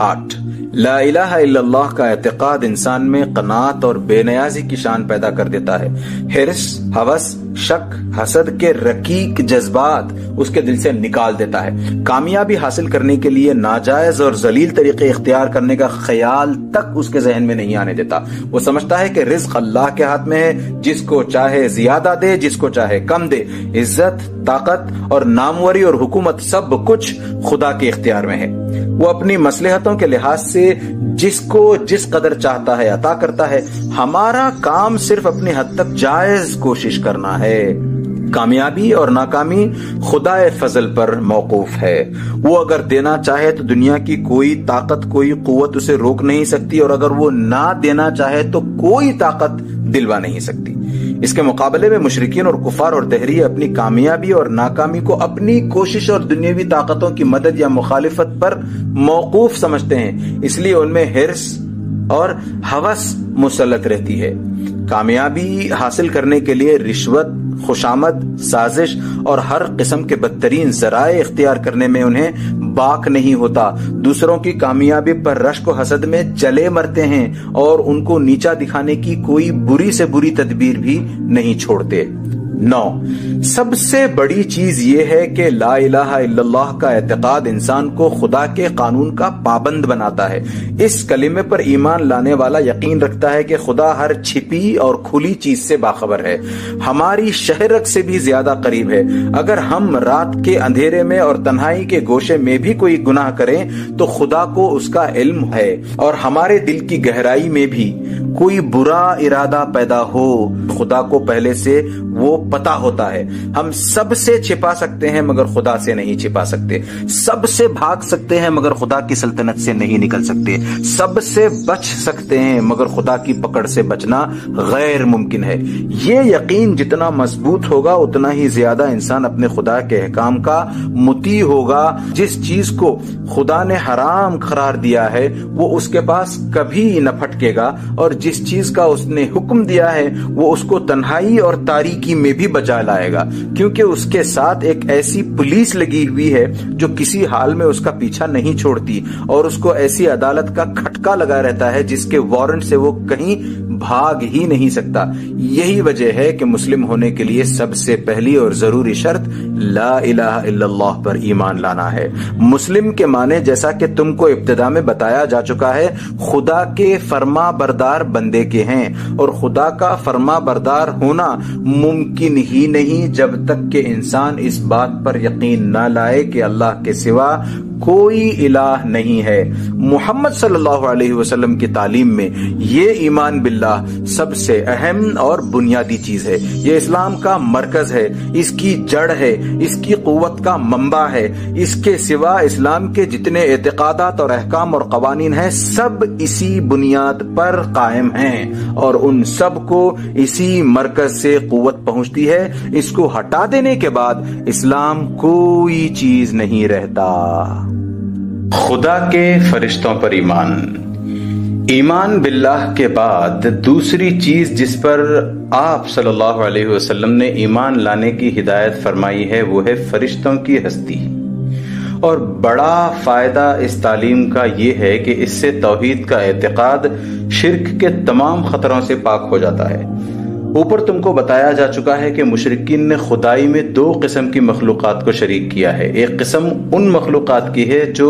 8. لا الہ الا اللہ کا اعتقاد انسان میں قناعت اور بے نیازی کی شان پیدا کر دیتا ہے۔ حرص، ہوس، شک، حسد کے رقیق جذبات اس کے دل سے نکال دیتا ہے۔ کامیابی حاصل کرنے کے لیے ناجائز اور ذلیل طریقے اختیار کرنے کا خیال تک اس کے ذہن میں نہیں آنے دیتا۔ وہ سمجھتا ہے کہ رزق اللہ کے ہاتھ میں ہے، جس کو چاہے زیادہ دے، جس کو چاہے کم دے۔ عزت، طاقت اور ناموری اور حکومت سب کچھ خدا کے اختیار میں ہے۔ وہ اپنی مصلحتوں کے لحاظ سے جس کو جس قدر چاہتا ہے عطا کرتا ہے۔ ہمارا کام صرف اپنی حد تک جائز کوشش کرنا ہے۔ کامیابی اور ناکامی خدا فضل پر موقوف ہے۔ وہ اگر دینا چاہے تو دنیا کی کوئی طاقت، کوئی قوت اسے روک نہیں سکتی اور اگر وہ نہ دینا چاہے تو کوئی طاقت دلوا نہیں سکتی۔ اس کے مقابلے میں مشرکین اور کفار اور دہریے اپنی کامیابی اور ناکامی کو اپنی کوشش اور دنیاوی طاقتوں کی مدد یا مخالفت پر موقوف سمجھتے ہیں، اس لیے ان میں حرص اور ہوس مسلط رہتی ہے۔ کامیابی حاصل کرنے کے لیے رشوت، خوشامد، سازش اور ہر قسم کے بدترین ذرائع اختیار کرنے میں انہیں باک نہیں ہوتا۔ دوسروں کی کامیابی پر رشک و حسد میں جلے مرتے ہیں اور ان کو نیچا دکھانے کی کوئی بری سے بری تدبیر بھی نہیں چھوڑتے۔ 9. سب سے بڑی چیز یہ ہے کہ لا الہ الا اللہ کا اعتقاد انسان کو خدا کے قانون کا پابند بناتا ہے۔ اس کلمے پر ایمان لانے والا یقین رکھتا ہے کہ خدا ہر چھپی اور کھلی چیز سے باخبر ہے، ہماری شہرت سے بھی زیادہ قریب ہے۔ اگر ہم رات کے اندھیرے میں اور تنہائی کے گوشے میں بھی کوئی گناہ کریں تو خدا کو اس کا علم ہے اور ہمارے دل کی گہرائی میں بھی کوئی برا ارادہ پیدا ہو خدا کو پہلے سے وہ پتا ہوتا ہے. ہم سب سے چھپا سکتے ہیں مگر خدا سے نہیں چھپا سکتے. سب سے بھاگ سکتے ہیں مگر خدا کی سلطنت سے نہیں نکل سکتے. سب سے بچ سکتے ہیں مگر خدا کی پکڑ سے بچنا غیر ممکن ہے. یہ یقین جتنا مضبوط ہوگا اتنا ہی زیادہ انسان اپنے خدا کے احکام کا مطیع ہوگا. جس چیز کو خدا نے حرام قرار دیا ہے وہ اس کے پاس کبھی نہ پھٹکے گا، اور جس چیز کا اس نے حکم دیا ہے وہ اس کو تنہائی اور تاریکی میں بھی بچا لائے گا، کیونکہ اس کے ساتھ ایک ایسی پولیس لگی ہوئی ہے جو کسی حال میں اس کا پیچھا نہیں چھوڑتی، اور اس کو ایسی عدالت کا کھٹکا لگا رہتا ہے جس کے وارنٹ سے وہ کہیں بھاگ ہی نہیں سکتا. یہی وجہ ہے کہ مسلم ہونے کے لیے سب سے پہلی اور ضروری شرط لا الہ الا اللہ پر ایمان لانا ہے. مسلم کے معنی جیسا کہ تم کو ابتدا میں بتایا جا چکا ہے خدا کے فرما بردار بندے کے ہیں، اور خدا کا فرما بردار ہونا ممکن ہی نہیں جب تک کہ انسان اس بات پر یقین نہ لائے کہ اللہ کے سوا کوئی الہ نہیں ہے. محمد صلی اللہ علیہ وسلم کی تعلیم میں یہ ایمان باللہ سب سے اہم اور بنیادی چیز ہے. یہ اسلام کا مرکز ہے، اس کی جڑ ہے، اس کی قوت کا منبع ہے. اس کے سوا اسلام کے جتنے اعتقادات اور احکام اور قوانین ہیں سب اسی بنیاد پر قائم ہیں، اور ان سب کو اسی مرکز سے قوت پہنچتی ہے. اس کو ہٹا دینے کے بعد اسلام کوئی چیز نہیں رہتا. خدا کے فرشتوں پر ایمان. ایمان باللہ کے بعد دوسری چیز جس پر آپ صلی اللہ علیہ وسلم نے ایمان لانے کی ہدایت فرمائی ہے وہ ہے فرشتوں کی ہستی. اور بڑا فائدہ اس تعلیم کا یہ ہے کہ اس سے توحید کا اعتقاد شرک کے تمام خطروں سے پاک ہو جاتا ہے. اوپر تم کو بتایا جا چکا ہے کہ مشرکین نے خدائی میں دو قسم کی مخلوقات کو شریک کیا ہے. ایک قسم ان مخلوقات کی ہے جو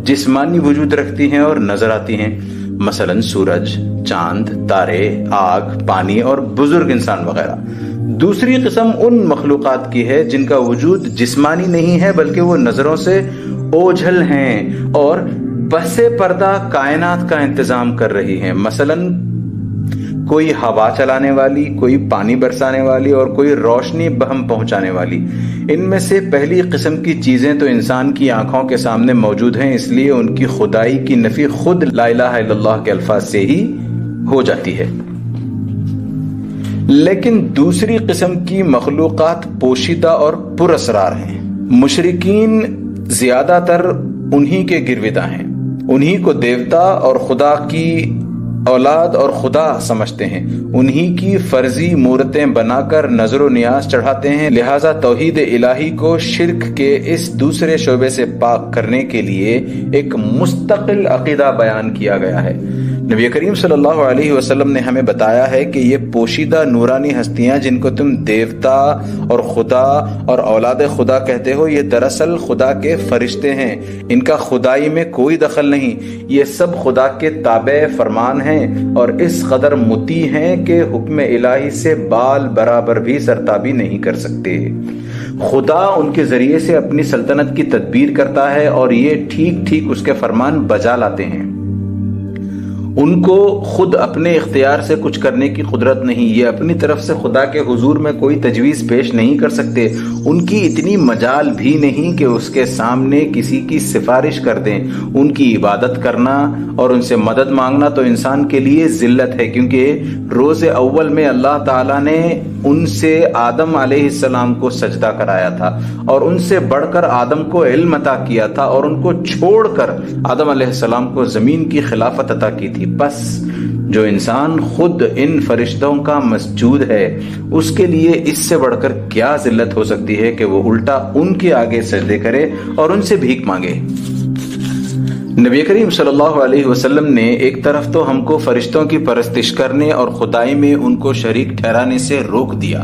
جسمانی وجود رکھتی ہیں اور نظر آتی ہیں، مثلا سورج، چاند، تارے، آگ، پانی اور بزرگ انسان وغیرہ. دوسری قسم ان مخلوقات کی ہے جن کا وجود جسمانی نہیں ہے بلکہ وہ نظروں سے اوجھل ہیں اور پس پردہ کائنات کا انتظام کر رہی ہیں، مثلا کوئی ہوا چلانے والی، کوئی پانی برسانے والی اور کوئی روشنی بہم پہنچانے والی. ان میں سے پہلی قسم کی چیزیں تو انسان کی آنکھوں کے سامنے موجود ہیں، اس لیے ان کی خدائی کی نفی خود لا الہ الا اللہ کے الفاظ سے ہی ہو جاتی ہے. لیکن دوسری قسم کی مخلوقات پوشیدہ اور پر اسرار ہیں. مشرکین زیادہ تر انہی کے گرویدہ ہیں، انہی کو دیوتا اور خدا کی اولاد اور خدا سمجھتے ہیں، انہی کی فرضی مورتیں بنا کر نظر و نیاز چڑھاتے ہیں. لہٰذا توحید الہی کو شرک کے اس دوسرے شعبے سے پاک کرنے کے لیے ایک مستقل عقیدہ بیان کیا گیا ہے. نبی کریم صلی اللہ علیہ وسلم نے ہمیں بتایا ہے کہ یہ پوشیدہ نورانی ہستیاں جن کو تم دیوتا اور خدا اور اولاد خدا کہتے ہو، یہ دراصل خدا کے فرشتے ہیں. ان کا خدائی میں کوئی دخل نہیں، یہ سب خدا کے تابع فرمان ہیں اور اس قدر مطیع ہیں کہ حکم الہی سے بال برابر بھی سرتابی نہیں کر سکتے. خدا ان کے ذریعے سے اپنی سلطنت کی تدبیر کرتا ہے اور یہ ٹھیک ٹھیک اس کے فرمان بجا لاتے ہیں. ان کو خود اپنے اختیار سے کچھ کرنے کی قدرت نہیں، یہ اپنی طرف سے خدا کے حضور میں کوئی تجویز پیش نہیں کر سکتے. ان کی اتنی مجال بھی نہیں کہ اس کے سامنے کسی کی سفارش کر دیں. ان کی عبادت کرنا اور ان سے مدد مانگنا تو انسان کے لیے ذلت ہے، کیونکہ روز اول میں اللہ تعالیٰ نے ان سے آدم علیہ السلام کو سجدہ کرایا تھا اور ان سے بڑھ کر آدم کو علم عطا کیا تھا اور ان کو چھوڑ کر آدم علیہ السلام کو زمین کی خلافت عطا کی تھی. بس جو انسان خود ان فرشتوں کا مسجود ہے اس کے لیے اس سے بڑھ کر کیا ذلت ہو سکتی ہے کہ وہ الٹا ان کے آگے سجدے کرے اور ان سے بھیک مانگے. نبی کریم صلی اللہ علیہ وسلم نے ایک طرف تو ہم کو فرشتوں کی پرستش کرنے اور خدائی میں ان کو شریک ٹھہرانے سے روک دیا،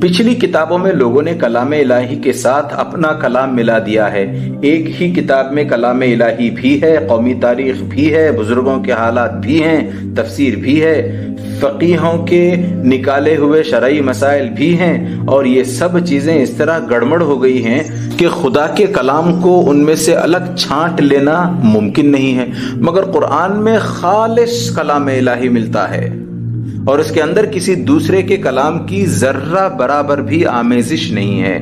پچھلی کتابوں میں لوگوں نے کلام الہی کے ساتھ اپنا کلام ملا دیا ہے۔ ایک ہی کتاب میں کلام الہی بھی ہے، قومی تاریخ بھی ہے، بزرگوں کے حالات بھی ہیں، تفسیر بھی ہے، فقیہوں کے نکالے ہوئے شرعی مسائل بھی ہیں، اور یہ سب چیزیں اس طرح گڑبڑ ہو گئی ہیں کہ خدا کے کلام کو ان میں سے الگ چھانٹ لینا ممکن نہیں ہے۔ مگر قرآن میں خالص کلام الہی ملتا ہے، اور اس کے اندر کسی دوسرے کے کلام کی ذرہ برابر بھی آمیزش نہیں ہے۔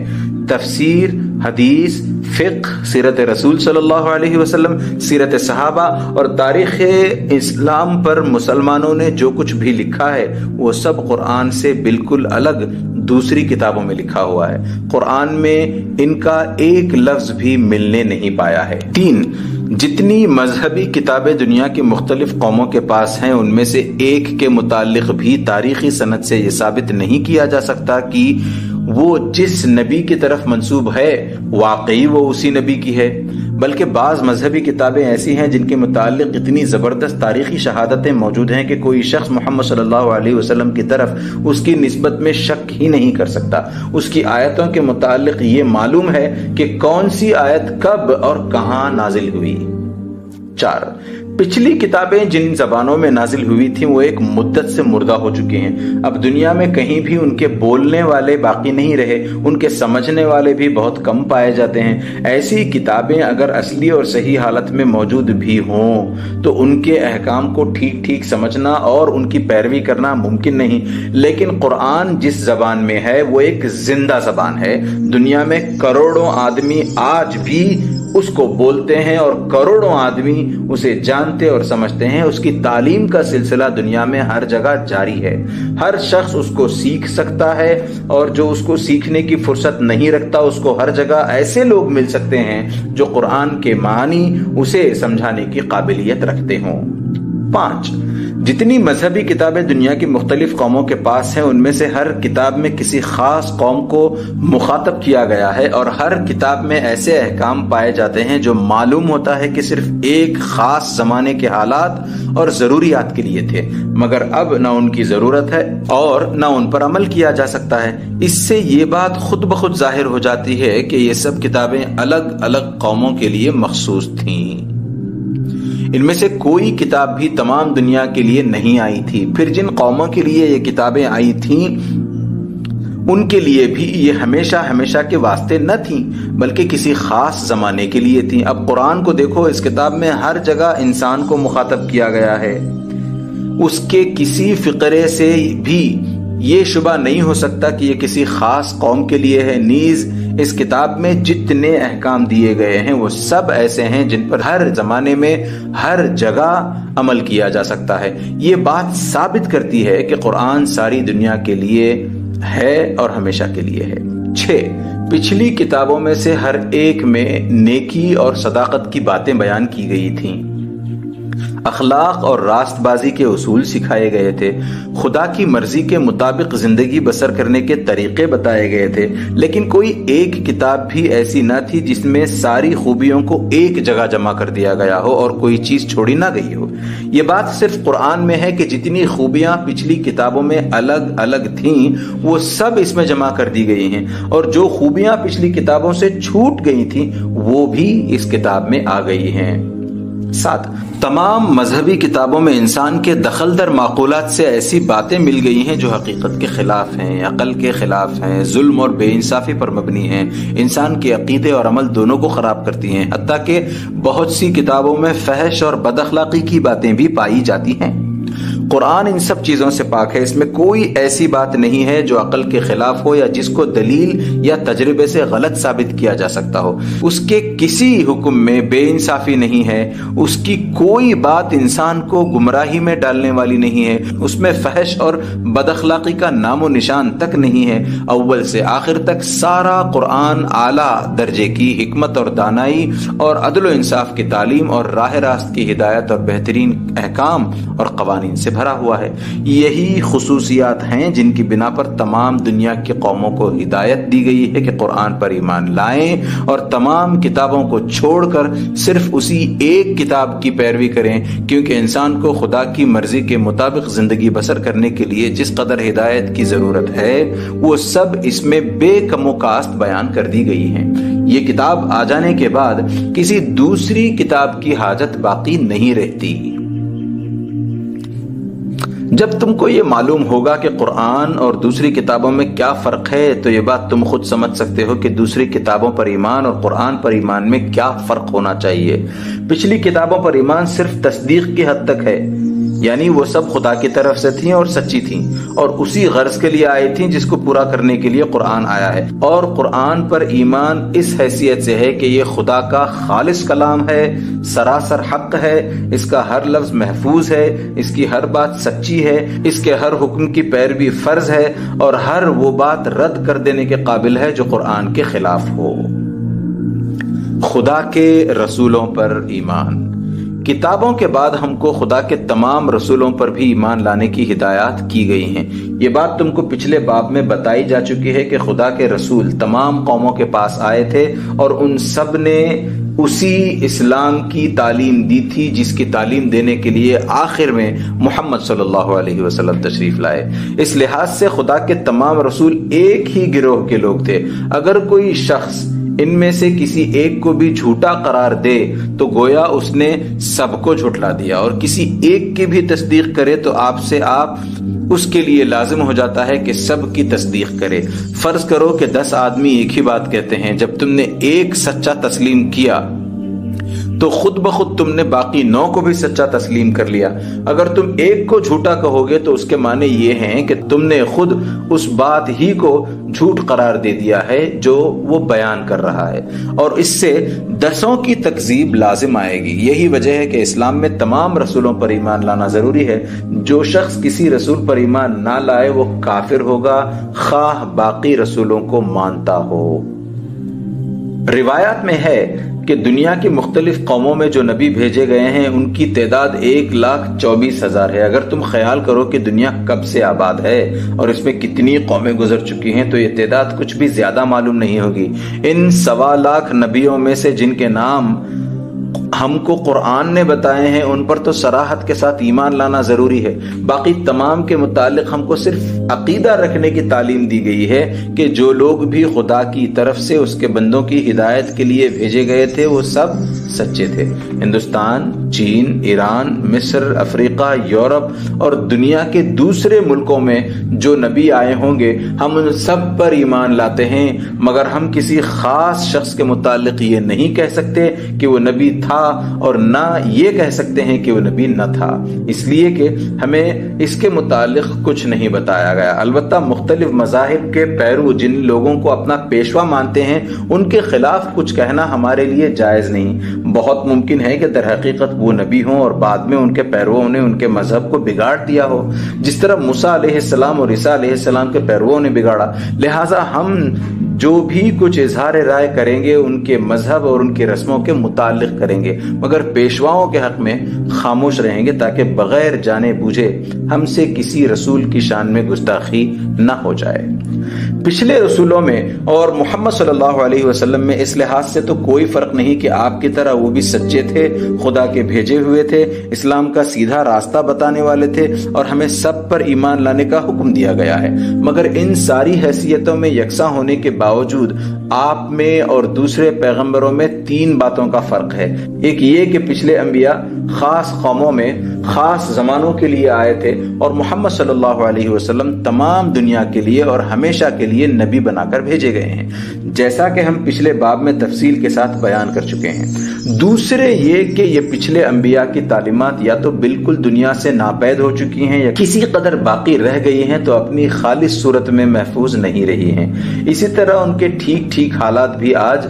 تفسیر، حدیث، فقہ، سیرت رسول صلی اللہ علیہ وسلم، سیرت صحابہ اور تاریخ اسلام پر مسلمانوں نے جو کچھ بھی لکھا ہے وہ سب قرآن سے بالکل الگ دوسری کتابوں میں لکھا ہوا ہے۔ قرآن میں ان کا ایک لفظ بھی ملنے نہیں پایا ہے۔ 3، جتنی مذہبی کتابیں دنیا کی مختلف قوموں کے پاس ہیں ان میں سے ایک کے متعلق بھی تاریخی سند سے یہ ثابت نہیں کیا جا سکتا کہ وہ جس نبی کی طرف منسوب ہے واقعی وہ اسی نبی کی ہے، بلکہ بعض مذہبی کتابیں ایسی ہیں جن کے متعلق اتنی زبردست تاریخی شہادتیں موجود ہیں کہ کوئی شخص محمد صلی اللہ علیہ وسلم کی طرف اس کی نسبت میں شک ہی نہیں کر سکتا۔ اس کی آیتوں کے متعلق یہ معلوم ہے کہ کون سی آیت کب اور کہاں نازل ہوئی۔ 4، پچھلی کتابیں جن زبانوں میں نازل ہوئی تھیں وہ ایک مدت سے مردہ ہو چکی ہیں۔ اب دنیا میں کہیں بھی ان کے بولنے والے باقی نہیں رہے، ان کے سمجھنے والے بھی بہت کم پائے جاتے ہیں۔ ایسی کتابیں اگر اصلی اور صحیح حالت میں موجود بھی ہوں تو ان کے احکام کو ٹھیک ٹھیک سمجھنا اور ان کی پیروی کرنا ممکن نہیں، لیکن قرآن جس زبان میں ہے وہ ایک زندہ زبان ہے۔ دنیا میں کروڑوں آدمی آج بھی اس کو بولتے ہیں اور کروڑوں آدمی اسے جانتے اور سمجھتے ہیں۔ اس کی تعلیم کا سلسلہ دنیا میں ہر جگہ جاری ہے، ہر شخص اس کو سیکھ سکتا ہے، اور جو اس کو سیکھنے کی فرصت نہیں رکھتا اس کو ہر جگہ ایسے لوگ مل سکتے ہیں جو قرآن کے معنی اسے سمجھانے کی قابلیت رکھتے ہوں۔ 5، جتنی مذہبی کتابیں دنیا کی مختلف قوموں کے پاس ہیں ان میں سے ہر کتاب میں کسی خاص قوم کو مخاطب کیا گیا ہے، اور ہر کتاب میں ایسے احکام پائے جاتے ہیں جو معلوم ہوتا ہے کہ صرف ایک خاص زمانے کے حالات اور ضروریات کے لیے تھے، مگر اب نہ ان کی ضرورت ہے اور نہ ان پر عمل کیا جا سکتا ہے۔ اس سے یہ بات خود بخود ظاہر ہو جاتی ہے کہ یہ سب کتابیں الگ الگ قوموں کے لیے مخصوص تھیں۔ ان میں سے کوئی کتاب بھی تمام دنیا کے لیے نہیں آئی تھی۔ پھر جن قوموں کے لیے یہ کتابیں آئی تھیں ان کے لیے بھی یہ ہمیشہ ہمیشہ کے واسطے نہ تھیں بلکہ کسی خاص زمانے کے لیے تھیں۔ اب قرآن کو دیکھو، اس کتاب میں ہر جگہ انسان کو مخاطب کیا گیا ہے۔ اس کے کسی فقرے سے بھی یہ شبہ نہیں ہو سکتا کہ یہ کسی خاص قوم کے لیے ہے۔ نیز اس کتاب میں جتنے احکام دیے گئے ہیں وہ سب ایسے ہیں جن پر ہر زمانے میں ہر جگہ عمل کیا جا سکتا ہے۔ یہ بات ثابت کرتی ہے کہ قرآن ساری دنیا کے لیے ہے اور ہمیشہ کے لیے ہے۔ 6، پچھلی کتابوں میں سے ہر ایک میں نیکی اور صداقت کی باتیں بیان کی گئی تھیں، اخلاق اور راست بازی کے اصول سکھائے گئے تھے، خدا کی مرضی کے مطابق زندگی بسر کرنے کے طریقے بتائے گئے تھے، لیکن کوئی ایک کتاب بھی ایسی نہ تھی جس میں ساری خوبیوں کو ایک جگہ جمع کر دیا گیا ہو اور کوئی چیز چھوڑی نہ گئی ہو۔ یہ بات صرف قرآن میں ہے کہ جتنی خوبیاں پچھلی کتابوں میں الگ الگ تھیں وہ سب اس میں جمع کر دی گئی ہیں، اور جو خوبیاں پچھلی کتابوں سے چھوٹ گئی تھیں وہ بھی اس کتاب میں آ گئی ہیں۔ 7، تمام مذہبی کتابوں میں انسان کے دخل در معقولات سے ایسی باتیں مل گئی ہیں جو حقیقت کے خلاف ہیں، عقل کے خلاف ہیں، ظلم اور بے انصافی پر مبنی ہیں، انسان کے عقیدے اور عمل دونوں کو خراب کرتی ہیں، حتیٰ کہ بہت سی کتابوں میں فحش اور بد اخلاقی کی باتیں بھی پائی جاتی ہیں۔ قرآن ان سب چیزوں سے پاک ہے، اس میں کوئی ایسی بات نہیں ہے جو عقل کے خلاف ہو یا جس کو دلیل یا تجربے سے غلط ثابت کیا جا سکتا ہو۔ اس کے کسی حکم میں بے انصافی نہیں ہے، اس کی کوئی بات انسان کو گمراہی میں ڈالنے والی نہیں ہے، اس میں فحش اور بد اخلاقی کا نام و نشان تک نہیں ہے۔ اول سے آخر تک سارا قرآن اعلیٰ درجے کی حکمت اور دانائی اور عدل و انصاف کی تعلیم اور راہ راست کی ہدایت اور بہترین احکام اور قوانین سے بھرا ہوا ہے۔ یہی خصوصیات ہیں جن کی بنا پر تمام دنیا کی قوموں کو ہدایت دی گئی ہے کہ قرآن پر ایمان لائیں اور تمام کتابوں کو چھوڑ کر صرف اسی ایک کتاب کی پیروی کریں، کیونکہ انسان کو خدا کی مرضی کے مطابق زندگی بسر کرنے کے لیے جس قدر ہدایت کی ضرورت ہے وہ سب اس میں بے کم و کاست بیان کر دی گئی ہیں۔ یہ کتاب آ جانے کے بعد کسی دوسری کتاب کی حاجت باقی نہیں رہتی۔ جب تم کو یہ معلوم ہوگا کہ قرآن اور دوسری کتابوں میں کیا فرق ہے تو یہ بات تم خود سمجھ سکتے ہو کہ دوسری کتابوں پر ایمان اور قرآن پر ایمان میں کیا فرق ہونا چاہیے۔ پچھلی کتابوں پر ایمان صرف تصدیق کی حد تک ہے، یعنی وہ سب خدا کی طرف سے تھیں اور سچی تھیں اور اسی غرض کے لیے آئی تھیں جس کو پورا کرنے کے لیے قرآن آیا ہے۔ اور قرآن پر ایمان اس حیثیت سے ہے کہ یہ خدا کا خالص کلام ہے، سراسر حق ہے، اس کا ہر لفظ محفوظ ہے، اس کی ہر بات سچی ہے، اس کے ہر حکم کی پیروی فرض ہے اور ہر وہ بات رد کر دینے کے قابل ہے جو قرآن کے خلاف ہو۔ خدا کے رسولوں پر ایمان۔ کتابوں کے بعد ہم کو خدا کے تمام رسولوں پر بھی ایمان لانے کی ہدایات کی گئی ہیں۔ یہ بات تم کو پچھلے باب میں بتائی جا چکی ہے کہ خدا کے رسول تمام قوموں کے پاس آئے تھے اور ان سب نے اسی اسلام کی تعلیم دی تھی جس کی تعلیم دینے کے لیے آخر میں محمد صلی اللہ علیہ وسلم تشریف لائے۔ اس لحاظ سے خدا کے تمام رسول ایک ہی گروہ کے لوگ تھے۔ اگر کوئی شخص ان میں سے کسی ایک کو بھی جھوٹا قرار دے تو گویا اس نے سب کو جھٹلا دیا، اور کسی ایک کی بھی تصدیق کرے تو آپ اس کے لیے لازم ہو جاتا ہے کہ سب کی تصدیق کرے۔ فرض کرو کہ 10 آدمی ایک ہی بات کہتے ہیں، جب تم نے ایک سچا تسلیم کیا تو خود بخود تم نے باقی 9 کو بھی سچا تسلیم کر لیا۔ اگر تم ایک کو جھوٹا کہو گے تو اس کے معنی یہ ہیں کہ تم نے خود اس بات ہی کو جھوٹ قرار دے دیا ہے جو وہ بیان کر رہا ہے، اور اس سے 10 کی تکذیب لازم آئے گی۔ یہی وجہ ہے کہ اسلام میں تمام رسولوں پر ایمان لانا ضروری ہے۔ جو شخص کسی رسول پر ایمان نہ لائے وہ کافر ہوگا، خواہ باقی رسولوں کو مانتا ہو۔ روایات میں ہے کہ دنیا کی مختلف قوموں میں جو نبی بھیجے گئے ہیں ان کی تعداد 1,24,000 ہے۔ اگر تم خیال کرو کہ دنیا کب سے آباد ہے اور اس میں کتنی قومیں گزر چکی ہیں تو یہ تعداد کچھ بھی زیادہ معلوم نہیں ہوگی۔ ان 1.25 لاکھ نبیوں میں سے جن کے نام ہم کو قرآن نے بتائے ہیں ان پر تو صراحت کے ساتھ ایمان لانا ضروری ہے۔ باقی تمام کے متعلق ہم کو صرف عقیدہ رکھنے کی تعلیم دی گئی ہے کہ جو لوگ بھی خدا کی طرف سے اس کے بندوں کی ہدایت کے لیے بھیجے گئے تھے وہ سب سچے تھے۔ ہندوستان، چین، ایران، مصر، افریقہ، یورپ اور دنیا کے دوسرے ملکوں میں جو نبی آئے ہوں گے ہم ان سب پر ایمان لاتے ہیں، مگر ہم کسی خاص شخص کے متعلق یہ نہیں کہہ سکتے کہ وہ نبی تھا اور نہ یہ کہہ سکتے ہیں کہ وہ نبی نہ تھا، اس لیے کہ ہمیں اس کے متعلق کچھ نہیں بتایا گیا۔ البتہ مختلف مذاہب کے پیرو جن لوگوں کو اپنا پیشوا مانتے ہیں ان کے خلاف کچھ کہنا ہمارے لیے جائز نہیں۔ بہت ممکن ہے کہ در حقیقت وہ نبی ہوں اور بعد میں ان کے پیرووں نے ان کے مذہب کو بگاڑ دیا ہو، جس طرح موسیٰ علیہ السلام اور عیسیٰ علیہ السلام کے پیرووں نے بگاڑا۔ لہٰذا ہم جو بھی کچھ اظہار رائے کریں گے ان کے مذہب اور ان کی رسموں کے متعلق کریں گے، مگر پیشواؤں کے حق میں خاموش رہیں گے تاکہ بغیر جانے بوجھے ہم سے کسی رسول کی شان میں گستاخی نہ ہو جائے۔ پچھلے رسولوں میں اور محمد صلی اللہ علیہ وسلم میں اس لحاظ سے تو کوئی فرق نہیں کہ آپ کی طرح وہ بھی سچے تھے، خدا کے بھیجے ہوئے تھے، اسلام کا سیدھا راستہ بتانے والے تھے اور ہمیں سب پر ایمان لانے کا حکم دیا گیا ہے۔ مگر ان ساری حیثیتوں میں یکساں ہونے کے باوجود آپ میں اور دوسرے پیغمبروں میں 3 باتوں کا فرق ہے۔ ایک یہ کہ پچھلے انبیاء خاص قوموں میں خاص زمانوں کے لیے آئے تھے اور محمد صلی اللہ علیہ وسلم تمام دنیا کے لیے اور ہمیشہ کے لیے نبی بنا کر بھیجے گئے ہیں، جیسا کہ ہم پچھلے باب میں تفصیل کے ساتھ بیان کر چکے ہیں۔ دوسرے یہ کہ یہ پچھلے انبیاء کی تعلیمات یا تو بالکل دنیا سے ناپید ہو چکی ہیں یا کسی قدر باقی رہ گئی ہیں تو اپنی خالص صورت میں محفوظ نہیں رہی ہیں۔ اسی طرح ان کے ٹھیک حالات بھی آج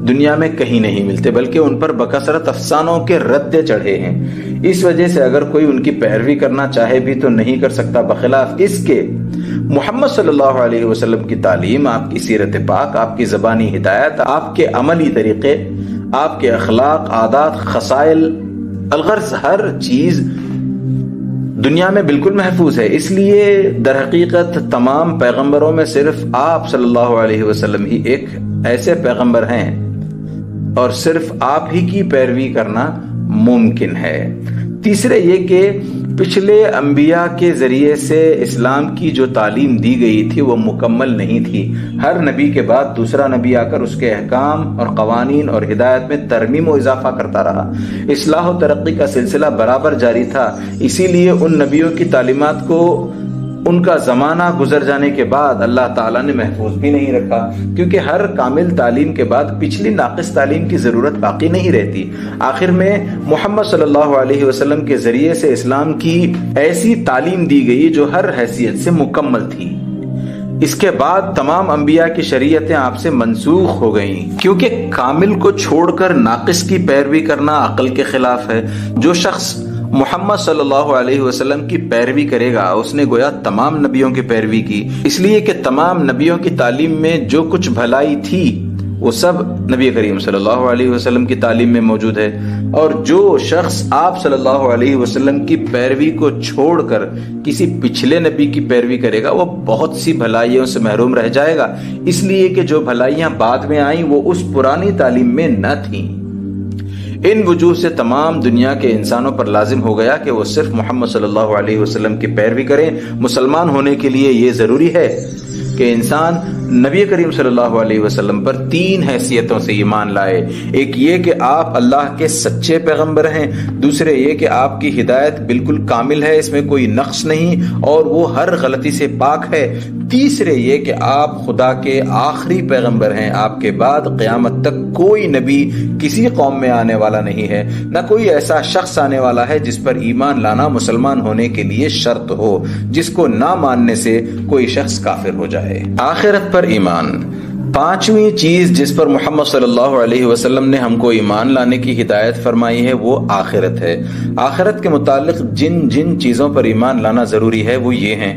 دنیا میں کہیں نہیں ملتے، بلکہ ان پر بکثرت افسانوں کے ردے چڑھے ہیں۔ اس وجہ سے اگر کوئی ان کی پیروی کرنا چاہے بھی تو نہیں کر سکتا، بخلاف اس کے محمد صلی اللہ علیہ وسلم کی تعلیم، آپ کی سیرت پاک، آپ کی زبانی ہدایت، آپ کے عملی طریقے، آپ کے اخلاق، عادات، خصائل، الغرض ہر چیز دنیا میں بالکل محفوظ ہے۔ اس لیے در حقیقت تمام پیغمبروں میں صرف آپ صلی اللہ علیہ وسلم ہی ایک ایسے پیغمبر ہیں اور صرف آپ ہی کی پیروی کرنا ممکن ہے۔ تیسرے یہ کہ پچھلے انبیاء کے ذریعے سے اسلام کی جو تعلیم دی گئی تھی وہ مکمل نہیں تھی۔ ہر نبی کے بعد دوسرا نبی آ کر اس کے احکام اور قوانین اور ہدایت میں ترمیم و اضافہ کرتا رہا۔ اصلاح و ترقی کا سلسلہ برابر جاری تھا۔ اسی لیے ان نبیوں کی تعلیمات کو ان کا زمانہ گزر جانے کے بعد اللہ تعالیٰ نے محفوظ بھی نہیں رکھا، کیونکہ ہر کامل تعلیم کے بعد پچھلی ناقص تعلیم کی ضرورت باقی نہیں رہتی۔ آخر میں محمد صلی اللہ علیہ وسلم کے ذریعے سے اسلام کی ایسی تعلیم دی گئی جو ہر حیثیت سے مکمل تھی۔ اس کے بعد تمام انبیاء کی شریعتیں آپ سے منسوخ ہو گئیں، کیونکہ کامل کو چھوڑ کر ناقص کی پیروی کرنا عقل کے خلاف ہے۔ جو شخص محمد صلی اللہ علیہ وسلم کی پیروی کرے گا اس نے گویا تمام نبیوں کی پیروی کی، اس لیے کہ تمام نبیوں کی تعلیم میں جو کچھ بھلائی تھی وہ سب نبی کریم صلی اللہ علیہ وسلم کی تعلیم میں موجود ہے، اور جو شخص آپ صلی اللہ علیہ وسلم کی پیروی کو چھوڑ کر کسی پچھلے نبی کی پیروی کرے گا وہ بہت سی بھلائیوں سے محروم رہ جائے گا، اس لیے کہ جو بھلائیاں بعد میں آئیں وہ اس پرانی تعلیم میں نہ تھیں۔ ان وجوہ سے تمام دنیا کے انسانوں پر لازم ہو گیا کہ وہ صرف محمد صلی اللہ علیہ وسلم کی پیروی کریں۔ مسلمان ہونے کے لیے یہ ضروری ہے کہ انسان نبی کریم صلی اللہ علیہ وسلم پر تین حیثیتوں سے ایمان لائے۔ ایک یہ کہ آپ اللہ کے سچے پیغمبر ہیں، دوسرے یہ کہ آپ کی ہدایت بالکل کامل ہے، اس میں کوئی نقص نہیں اور وہ ہر غلطی سے پاک ہے، تیسرے یہ کہ آپ خدا کے آخری پیغمبر ہیں، آپ کے بعد قیامت تک کوئی نبی کسی قوم میں آنے والا نہیں ہے، نہ کوئی ایسا شخص آنے والا ہے جس پر ایمان لانا مسلمان ہونے کے لیے شرط ہو، جس کو نہ ماننے سے کوئی شخص کافر ہو جائے۔ آخرت پر ایمان، پانچویں چیز جس پر محمد صلی اللہ علیہ وسلم نے ہم کو ایمان لانے کی ہدایت فرمائی ہے وہ آخرت ہے۔ آخرت کے متعلق جن جن چیزوں پر ایمان لانا ضروری ہے وہ یہ ہیں: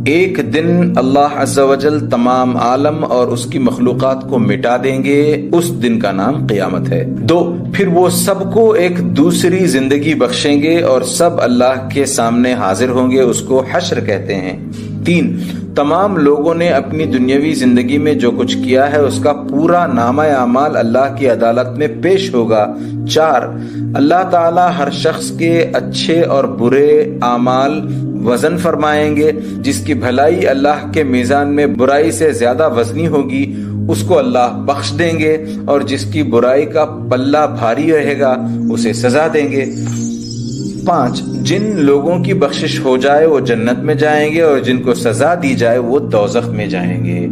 ایک دن اللہ عز و جل تمام عالم اور اس کی مخلوقات کو مٹا دیں گے، اس دن کا نام قیامت ہے۔ 2، پھر وہ سب کو ایک دوسری زندگی بخشیں گے اور سب اللہ کے سامنے حاضر ہوں گے، اس کو حشر کہتے ہیں۔ 3، تمام لوگوں نے اپنی دنیاوی زندگی میں جو کچھ کیا ہے اس کا پورا نامہ اعمال اللہ کی عدالت میں پیش ہوگا۔ 4، اللہ تعالی ہر شخص کے اچھے اور برے اعمال وزن فرمائیں گے، جس کی بھلائی اللہ کے میزان میں برائی سے زیادہ وزنی ہوگی اس کو اللہ بخش دیں گے، اور جس کی برائی کا پلہ بھاری رہے گا اسے سزا دیں گے۔ 5، جن لوگوں کی بخشش ہو جائے وہ جنت میں جائیں گے اور جن کو سزا دی جائے وہ دوزخ میں جائیں گے۔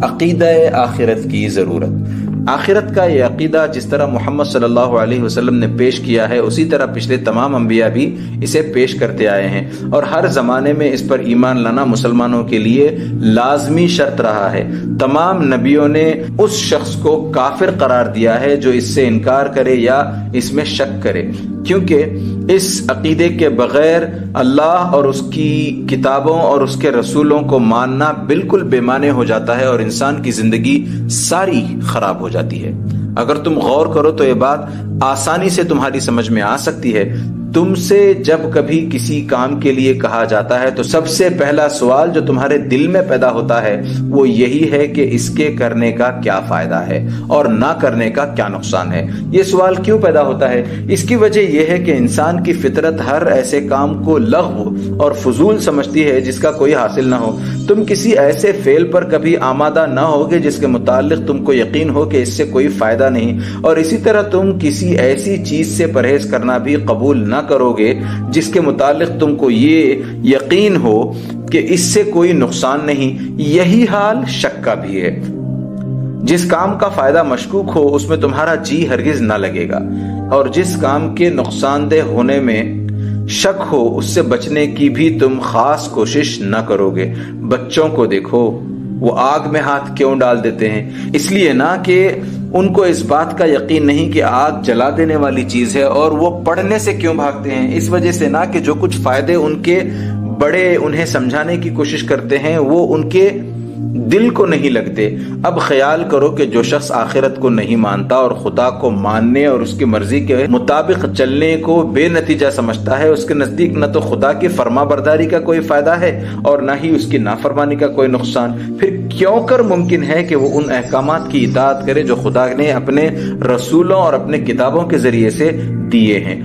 عقیدہ آخرت کی ضرورت، آخرت کا یہ عقیدہ جس طرح محمد صلی اللہ علیہ وسلم نے پیش کیا ہے اسی طرح پچھلے تمام انبیاء بھی اسے پیش کرتے آئے ہیں، اور ہر زمانے میں اس پر ایمان لانا مسلمانوں کے لیے لازمی شرط رہا ہے۔ تمام نبیوں نے اس شخص کو کافر قرار دیا ہے جو اس سے انکار کرے یا اس میں شک کرے، کیونکہ اس عقیدے کے بغیر اللہ اور اس کی کتابوں اور اس کے رسولوں کو ماننا بالکل بے معنی ہو جاتا ہے اور انسان کی زندگی ساری خراب ہو جاتی ہے۔ اگر تم غور کرو تو یہ بات آسانی سے تمہاری سمجھ میں آ سکتی ہے۔ تم سے جب کبھی کسی کام کے لیے کہا جاتا ہے تو سب سے پہلا سوال جو تمہارے دل میں پیدا ہوتا ہے وہ یہی ہے کہ اس کے کرنے کا کیا فائدہ ہے اور نہ کرنے کا کیا نقصان ہے۔ یہ سوال کیوں پیدا ہوتا ہے؟ اس کی وجہ یہ ہے کہ انسان کی فطرت ہر ایسے کام کو لغو اور فضول سمجھتی ہے جس کا کوئی حاصل نہ ہو۔ تم کسی ایسے فعل پر کبھی آمادہ نہ ہوگے جس کے متعلق تم کو یقین ہو کہ اس سے کوئی فائدہ نہیں، اور اسی طرح تم کسی ایسی چیز سے پرہیز کرنا بھی قبول نہ کرو گے جس کے متعلق تم کو یہ یقین ہو کہ اس سے کوئی نقصان نہیں۔ یہی حال شک کا بھی ہے۔ جس کام کا فائدہ مشکوک ہو اس میں تمہارا جی ہرگز نہ لگے گا، اور جس کام کے نقصان دہ ہونے میں شک ہو اس سے بچنے کی بھی تم خاص کوشش نہ کرو گے۔ بچوں کو دیکھو، وہ آگ میں ہاتھ کیوں ڈال دیتے ہیں؟ اس لیے نہ کہ ان کو اس بات کا یقین نہیں کہ آگ جلا دینے والی چیز ہے، اور وہ پڑھنے سے کیوں بھاگتے ہیں؟ اس وجہ سے نہ کہ جو کچھ فائدے ان کے بڑے انہیں سمجھانے کی کوشش کرتے ہیں وہ ان کے دل کو نہیں لگتے۔ اب خیال کرو کہ جو شخص آخرت کو نہیں مانتا اور خدا کو ماننے اور اس کی مرضی کے مطابق چلنے کو بے نتیجہ سمجھتا ہے، اس کے نزدیک نہ تو خدا کی فرما برداری کا کوئی فائدہ ہے اور نہ ہی اس کی نافرمانی کا کوئی نقصان، پھر کیوں کر ممکن ہے کہ وہ ان احکامات کی اطاعت کرے جو خدا نے اپنے رسولوں اور اپنے کتابوں کے ذریعے سے دیے ہیں؟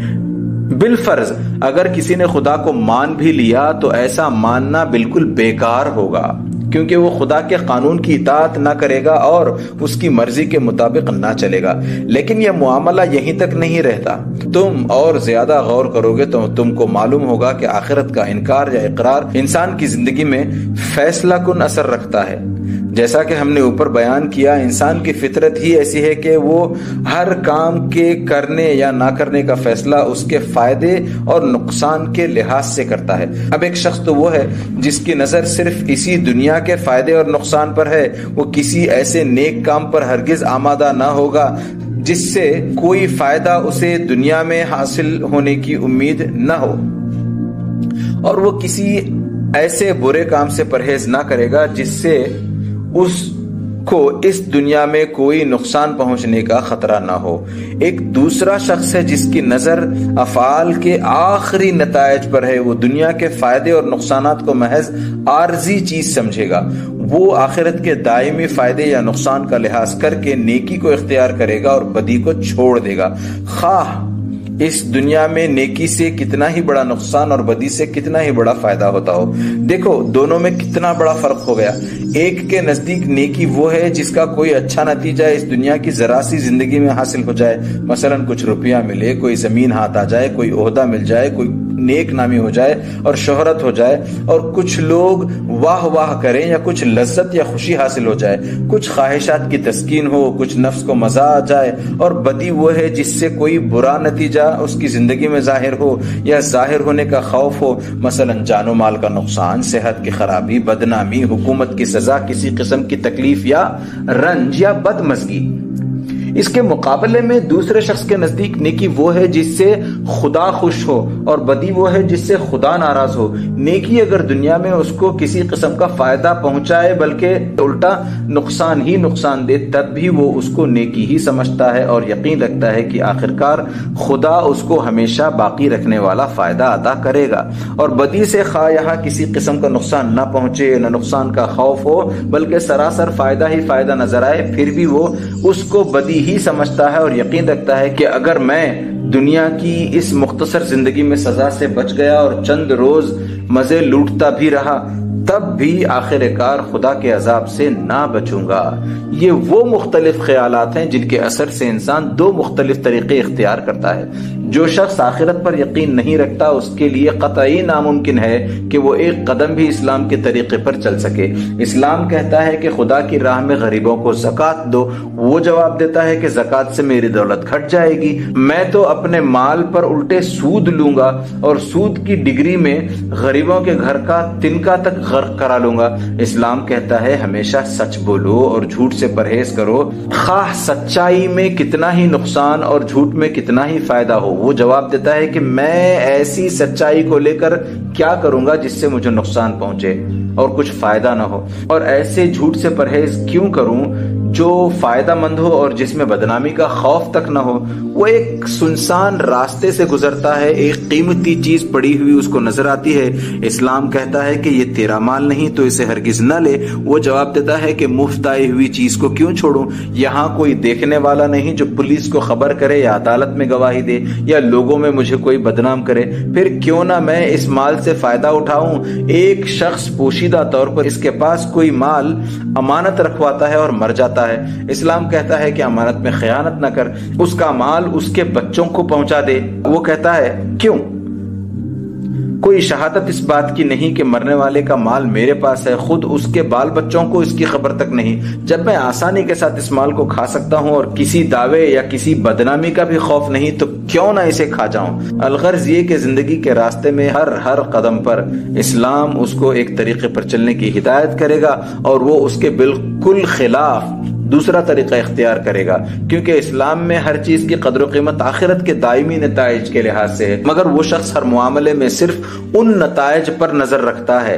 بالفرض اگر کسی نے خدا کو مان بھی لیا تو ایسا ماننا بالکل بیکار ہوگا، کیونکہ وہ خدا کے قانون کی اطاعت نہ کرے گا اور اس کی مرضی کے مطابق نہ چلے گا۔ لیکن یہ معاملہ یہیں تک نہیں رہتا، تم اور زیادہ غور کرو گے تو تم کو معلوم ہوگا کہ آخرت کا انکار یا اقرار انسان کی زندگی میں فیصلہ کن اثر رکھتا ہے۔ جیسا کہ ہم نے اوپر بیان کیا، انسان کی فطرت ہی ایسی ہے کہ وہ ہر کام کے کرنے یا نہ کرنے کا فیصلہ اس کے فائدے اور نقصان کے لحاظ سے کرتا ہے۔ اب ایک شخص تو وہ ہے جس کی نظر صرف اسی دنیا کے فائدے اور نقصان پر ہے، وہ کسی ایسے نیک کام پر ہرگز آمادہ نہ ہوگا جس سے کوئی فائدہ اسے دنیا میں حاصل ہونے کی امید نہ ہو، اور وہ کسی ایسے برے کام سے پرہیز نہ کرے گا جس سے اس کو اس دنیا میں کوئی نقصان پہنچنے کا خطرہ نہ ہو۔ ایک دوسرا شخص ہے جس کی نظر افعال کے آخری نتائج پر ہے، وہ دنیا کے فائدے اور نقصانات کو محض عارضی چیز سمجھے گا۔ وہ آخرت کے دائمی فائدے یا نقصان کا لحاظ کر کے نیکی کو اختیار کرے گا اور بدی کو چھوڑ دے گا، خواہ اس دنیا میں نیکی سے کتنا ہی بڑا نقصان اور بدی سے کتنا ہی بڑا فائدہ ہوتا ہو۔ دیکھو دونوں میں کتنا بڑا فرق ہو گیا۔ ایک کے نزدیک نیکی وہ ہے جس کا کوئی اچھا نتیجہ اس دنیا کی ذرا سی زندگی میں حاصل ہو جائے، مثلا کچھ روپیہ ملے، کوئی زمین ہاتھ آ جائے، کوئی عہدہ مل جائے، کوئی نیک نامی ہو جائے اور شہرت ہو جائے، اور کچھ لوگ واہ واہ کریں یا کچھ لذت یا خوشی حاصل ہو جائے، کچھ خواہشات کی تسکین ہو، کچھ نفس کو مزہ آ جائے۔ اور بدی وہ ہے جس سے کوئی برا نتیجہ اس کی زندگی میں ظاہر ہو یا ظاہر ہونے کا خوف ہو، مثلا جان و مال کا نقصان، صحت کی خرابی، بدنامی، حکومت کی سزا، کسی قسم کی تکلیف یا رنج یا بدمزگی۔ اس کے مقابلے میں دوسرے شخص کے نزدیک نیکی وہ ہے جس سے خدا خوش ہو، اور بدی وہ ہے جس سے خدا ناراض ہو۔ نیکی اگر دنیا میں اس کو کسی قسم کا فائدہ پہنچائے بلکہ الٹا نقصان ہی نقصان دے، تب بھی وہ اس کو نیکی ہی سمجھتا ہے اور یقین رکھتا ہے کہ آخرکار خدا اس کو ہمیشہ باقی رکھنے والا فائدہ عطا کرے گا۔ اور بدی سے خواہ یہاں کسی قسم کا نقصان نہ پہنچے، نہ نقصان کا خوف ہو، بلکہ سراسر فائدہ ہی فائدہ نظر آئے، پھر بھی وہ اس کو بدی ہی سمجھتا ہے اور یقین رکھتا ہے کہ اگر میں دنیا کی اس مختصر زندگی میں سزا سے بچ گیا اور چند روز مزے لوٹتا بھی رہا، تب بھی آخر کار خدا کے عذاب سے نہ بچوں گا۔ یہ وہ مختلف خیالات ہیں جن کے اثر سے انسان دو مختلف طریقے اختیار کرتا ہے۔ جو شخص آخرت پر یقین نہیں رکھتا اس کے لیے قطعی ناممکن ہے کہ وہ ایک قدم بھی اسلام کے طریقے پر چل سکے۔ اسلام کہتا ہے کہ خدا کی راہ میں غریبوں کو زکوٰۃ دو، وہ جواب دیتا ہے کہ زکوٰۃ سے میری دولت گھٹ جائے گی، میں تو اپنے مال پر الٹے سود لوں گا اور سود کی ڈگری میں غریبوں کے گھر کا تنکا تک غرق کرا لوں گا۔ اسلام کہتا ہے ہمیشہ سچ بولو اور جھوٹ سے پرہیز کرو، خواہ سچائی میں کتنا ہی نقصان اور جھوٹ میں کتنا ہی فائدہ ہو۔ وہ جواب دیتا ہے کہ میں ایسی سچائی کو لے کر کیا کروں گا جس سے مجھے نقصان پہنچے اور کچھ فائدہ نہ ہو، اور ایسے جھوٹ سے پرہیز کیوں کروں جو فائدہ مند ہو اور جس میں بدنامی کا خوف تک نہ ہو۔ وہ ایک سنسان راستے سے گزرتا ہے، ایک قیمتی چیز پڑی ہوئی اس کو نظر آتی ہے، اسلام کہتا ہے کہ یہ تیرا مال نہیں تو اسے ہرگز نہ لے۔ وہ جواب دیتا ہے کہ مفت آئی ہوئی چیز کو کیوں چھوڑوں، یہاں کوئی دیکھنے والا نہیں جو پولیس کو خبر کرے یا عدالت میں گواہی دے یا لوگوں میں مجھے کوئی بدنام کرے، پھر کیوں نہ میں اس مال سے فائدہ اٹھاؤں۔ ایک شخص پوشیدہ طور پر اس کے پاس کوئی مال امانت رکھواتا ہے اور مر جاتا ہے، اسلام کہتا ہے کہ امانت میں خیانت نہ کر، اس کا مال اس کے بچوں کو پہنچا دے۔ وہ کہتا ہے کیوں؟ کوئی شہادت اس بات کی نہیں کہ مرنے والے کا مال میرے پاس ہے، خود اس کے بال بچوں کو اس کی خبر تک نہیں۔ جب میں آسانی کے ساتھ اس مال کو کھا سکتا ہوں اور کسی دعوے یا کسی بدنامی کا بھی خوف نہیں، تو کیوں نہ اسے کھا جاؤں۔ الغرض یہ کہ زندگی کے راستے میں ہر قدم پر اسلام اس کو ایک طریقے پر چلنے کی ہدایت کرے گا اور وہ اس کے بالکل خلاف دوسرا طریقہ اختیار کرے گا، کیونکہ اسلام میں ہر چیز کی قدر و قیمت آخرت کے دائمی نتائج کے لحاظ سے ہے، مگر وہ شخص ہر معاملے میں صرف ان نتائج پر نظر رکھتا ہے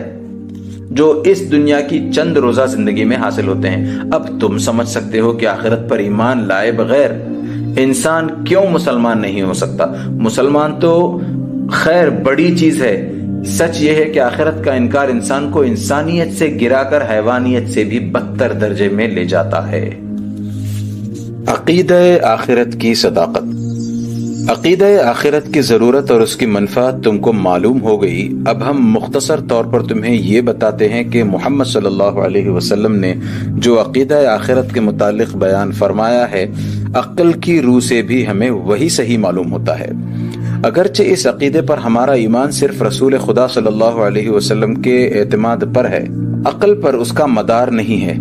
جو اس دنیا کی چند روزہ زندگی میں حاصل ہوتے ہیں۔ اب تم سمجھ سکتے ہو کہ آخرت پر ایمان لائے بغیر انسان کیوں مسلمان نہیں ہو سکتا۔ مسلمان تو خیر بڑی چیز ہے، سچ یہ ہے کہ آخرت کا انکار انسان کو انسانیت سے گرا کر حیوانیت سے بھی بدتر درجے میں لے جاتا ہے۔ عقیدہ آخرت کی صداقت۔ عقیدہ آخرت کی ضرورت اور اس کی منفعت تم کو معلوم ہو گئی۔ اب ہم مختصر طور پر تمہیں یہ بتاتے ہیں کہ محمد صلی اللہ علیہ وسلم نے جو عقیدہ آخرت کے متعلق بیان فرمایا ہے، عقل کی روح سے بھی ہمیں وہی صحیح معلوم ہوتا ہے۔ اگرچہ اس عقیدے پر ہمارا ایمان صرف رسول خدا صلی اللہ علیہ وسلم کے اعتماد پر ہے، عقل پر اس کا مدار نہیں ہے،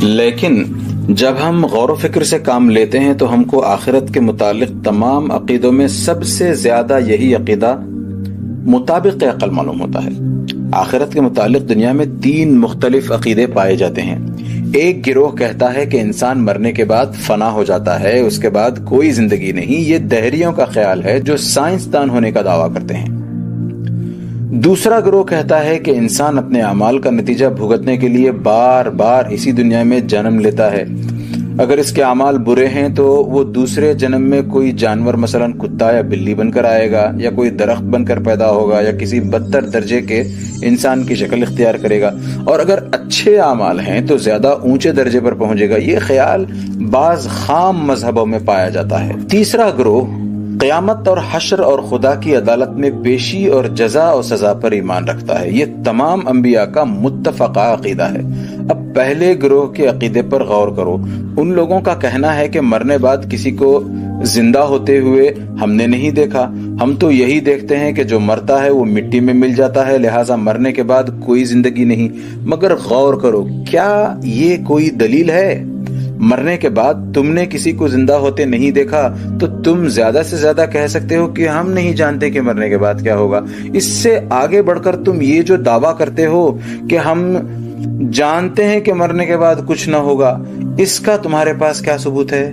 لیکن جب ہم غور و فکر سے کام لیتے ہیں تو ہم کو آخرت کے متعلق تمام عقیدوں میں سب سے زیادہ یہی عقیدہ مطابق عقل معلوم ہوتا ہے۔ آخرت کے متعلق دنیا میں 3 مختلف عقیدے پائے جاتے ہیں۔ ایک گروہ کہتا ہے کہ انسان مرنے کے بعد فنا ہو جاتا ہے، اس کے بعد کوئی زندگی نہیں۔ یہ دہریوں کا خیال ہے جو سائنسدان ہونے کا دعویٰ کرتے ہیں۔ دوسرا گروہ کہتا ہے کہ انسان اپنے اعمال کا نتیجہ بھگتنے کے لیے بار بار اسی دنیا میں جنم لیتا ہے۔ اگر اس کے اعمال برے ہیں تو وہ دوسرے جنم میں کوئی جانور مثلا کتا یا بلی بن کر آئے گا، یا کوئی درخت بن کر پیدا ہوگا، یا کسی بدتر درجے کے انسان کی شکل اختیار کرے گا، اور اگر اچھے اعمال ہیں تو زیادہ اونچے درجے پر پہنچے گا۔ یہ خیال بعض خام مذہبوں میں پایا جاتا ہے۔ تیسرا گروہ قیامت اور حشر اور خدا کی عدالت میں پیشی اور جزا و سزا پر ایمان رکھتا ہے۔ یہ تمام انبیاء کا متفقہ عقیدہ ہے۔ اب پہلے گروہ کے عقیدے پر غور کرو۔ ان لوگوں کا کہنا ہے کہ مرنے بعد کسی کو زندہ ہوتے ہوئے ہم نے نہیں دیکھا، ہم تو یہی دیکھتے ہیں کہ جو مرتا ہے وہ مٹی میں مل جاتا ہے، لہٰذا مرنے کے بعد کوئی زندگی نہیں۔ مگر غور کرو، کیا یہ کوئی دلیل ہے؟ مرنے کے بعد تم نے کسی کو زندہ ہوتے نہیں دیکھا تو تم زیادہ سے زیادہ کہہ سکتے ہو کہ ہم نہیں جانتے کہ مرنے کے بعد کیا ہوگا۔ اس سے آگے بڑھ کر تم یہ جو دعویٰ کرتے ہو کہ ہم جانتے ہیں کہ مرنے کے بعد کچھ نہ ہوگا، اس کا تمہارے پاس کیا ثبوت ہے؟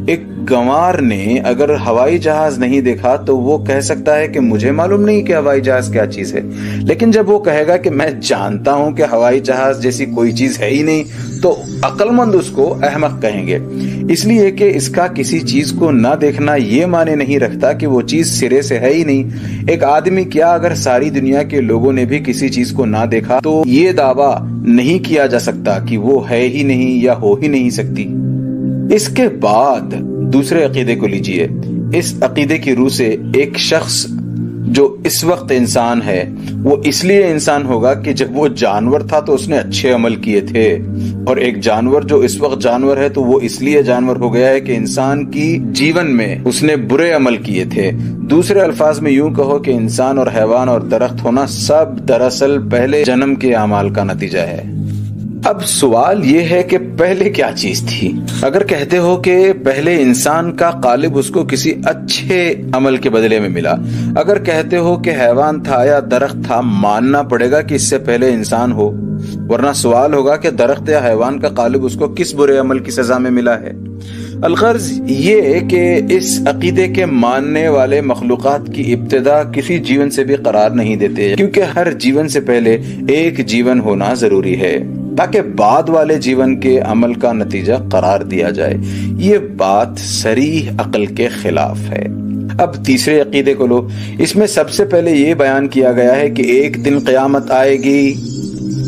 ایک گنوار نے اگر ہوائی جہاز نہیں دیکھا تو وہ کہہ سکتا ہے کہ مجھے معلوم نہیں کہ ہوائی جہاز کیا چیز ہے، لیکن جب وہ کہے گا کہ میں جانتا ہوں کہ ہوائی جہاز جیسی کوئی چیز ہے ہی نہیں تو عقل مند اس کو احمق کہیں گے۔ اس لیے کہ اس کا کسی چیز کو نہ دیکھنا یہ معنی نہیں رکھتا کہ وہ چیز سرے سے ہے ہی نہیں۔ ایک آدمی کیا اگر ساری دنیا کے لوگوں نے بھی کسی چیز کو نہ دیکھا تو یہ دعویٰ نہیں کیا جا سکتا کہ وہ ہے ہی نہیں یا ہو ہی نہیں سکتی۔ اس کے بعد دوسرے عقیدے کو لیجئے۔ اس عقیدے کی روح سے ایک شخص جو اس وقت انسان ہے وہ اس لیے انسان ہوگا کہ جب وہ جانور تھا تو اس نے اچھے عمل کیے تھے، اور ایک جانور جو اس وقت جانور ہے تو وہ اس لیے جانور ہو گیا ہے کہ انسان کی جیون میں اس نے برے عمل کیے تھے۔ دوسرے الفاظ میں یوں کہو کہ انسان اور حیوان اور درخت ہونا سب دراصل پہلے جنم کے اعمال کا نتیجہ ہے۔ اب سوال یہ ہے کہ پہلے کیا چیز تھی؟ اگر کہتے ہو کہ پہلے انسان کا قالب اس کو کسی اچھے عمل کے بدلے میں ملا، اگر کہتے ہو کہ حیوان تھا یا درخت تھا، ماننا پڑے گا کہ اس سے پہلے انسان ہو، ورنہ سوال ہوگا کہ درخت یا حیوان کا قالب اس کو کس برے عمل کی سزا میں ملا ہے۔ الغرض یہ کہ اس عقیدے کے ماننے والے مخلوقات کی ابتدا کسی جیون سے بھی قرار نہیں دیتے، کیونکہ ہر جیون سے پہلے ایک جیون ہونا ضروری ہے تاکہ بعد والے جیون کے عمل کا نتیجہ قرار دیا جائے۔ یہ بات صریح عقل کے خلاف ہے۔ اب تیسرے عقیدے کو لو۔ اس میں سب سے پہلے یہ بیان کیا گیا ہے کہ ایک دن قیامت آئے گی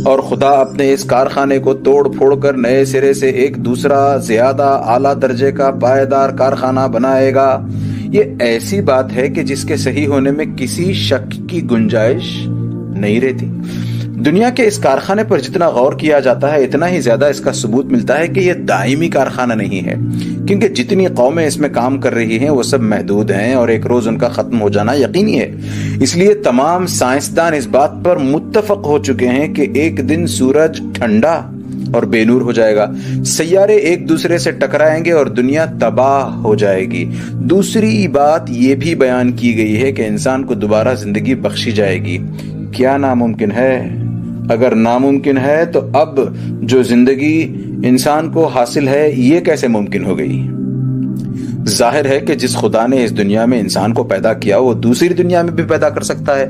اور خدا اپنے اس کارخانے کو توڑ پھوڑ کر نئے سرے سے ایک دوسرا زیادہ اعلیٰ درجے کا پائیدار کارخانہ بنائے گا۔ یہ ایسی بات ہے کہ جس کے صحیح ہونے میں کسی شک کی گنجائش نہیں رہتی۔ دنیا کے اس کارخانے پر جتنا غور کیا جاتا ہے اتنا ہی زیادہ اس کا ثبوت ملتا ہے کہ یہ دائمی کارخانہ نہیں ہے، کیونکہ جتنی قومیں اس میں کام کر رہی ہیں وہ سب محدود ہیں اور ایک روز ان کا ختم ہو جانا یقینی ہے۔ اس لیے تمام سائنسدان اس بات پر متفق ہو چکے ہیں کہ ایک دن سورج ٹھنڈا اور بے نور ہو جائے گا، سیارے ایک دوسرے سے ٹکرائیں گے اور دنیا تباہ ہو جائے گی۔ دوسری بات یہ بھی بیان کی گئی ہے کہ انسان کو دوبارہ زندگی بخشی جائے گی۔ کیا ناممکن ہے؟ اگر ناممکن ہے تو اب جو زندگی انسان کو حاصل ہے یہ کیسے ممکن ہو گئی؟ ظاہر ہے کہ جس خدا نے اس دنیا میں انسان کو پیدا کیا وہ دوسری دنیا میں بھی پیدا کر سکتا ہے۔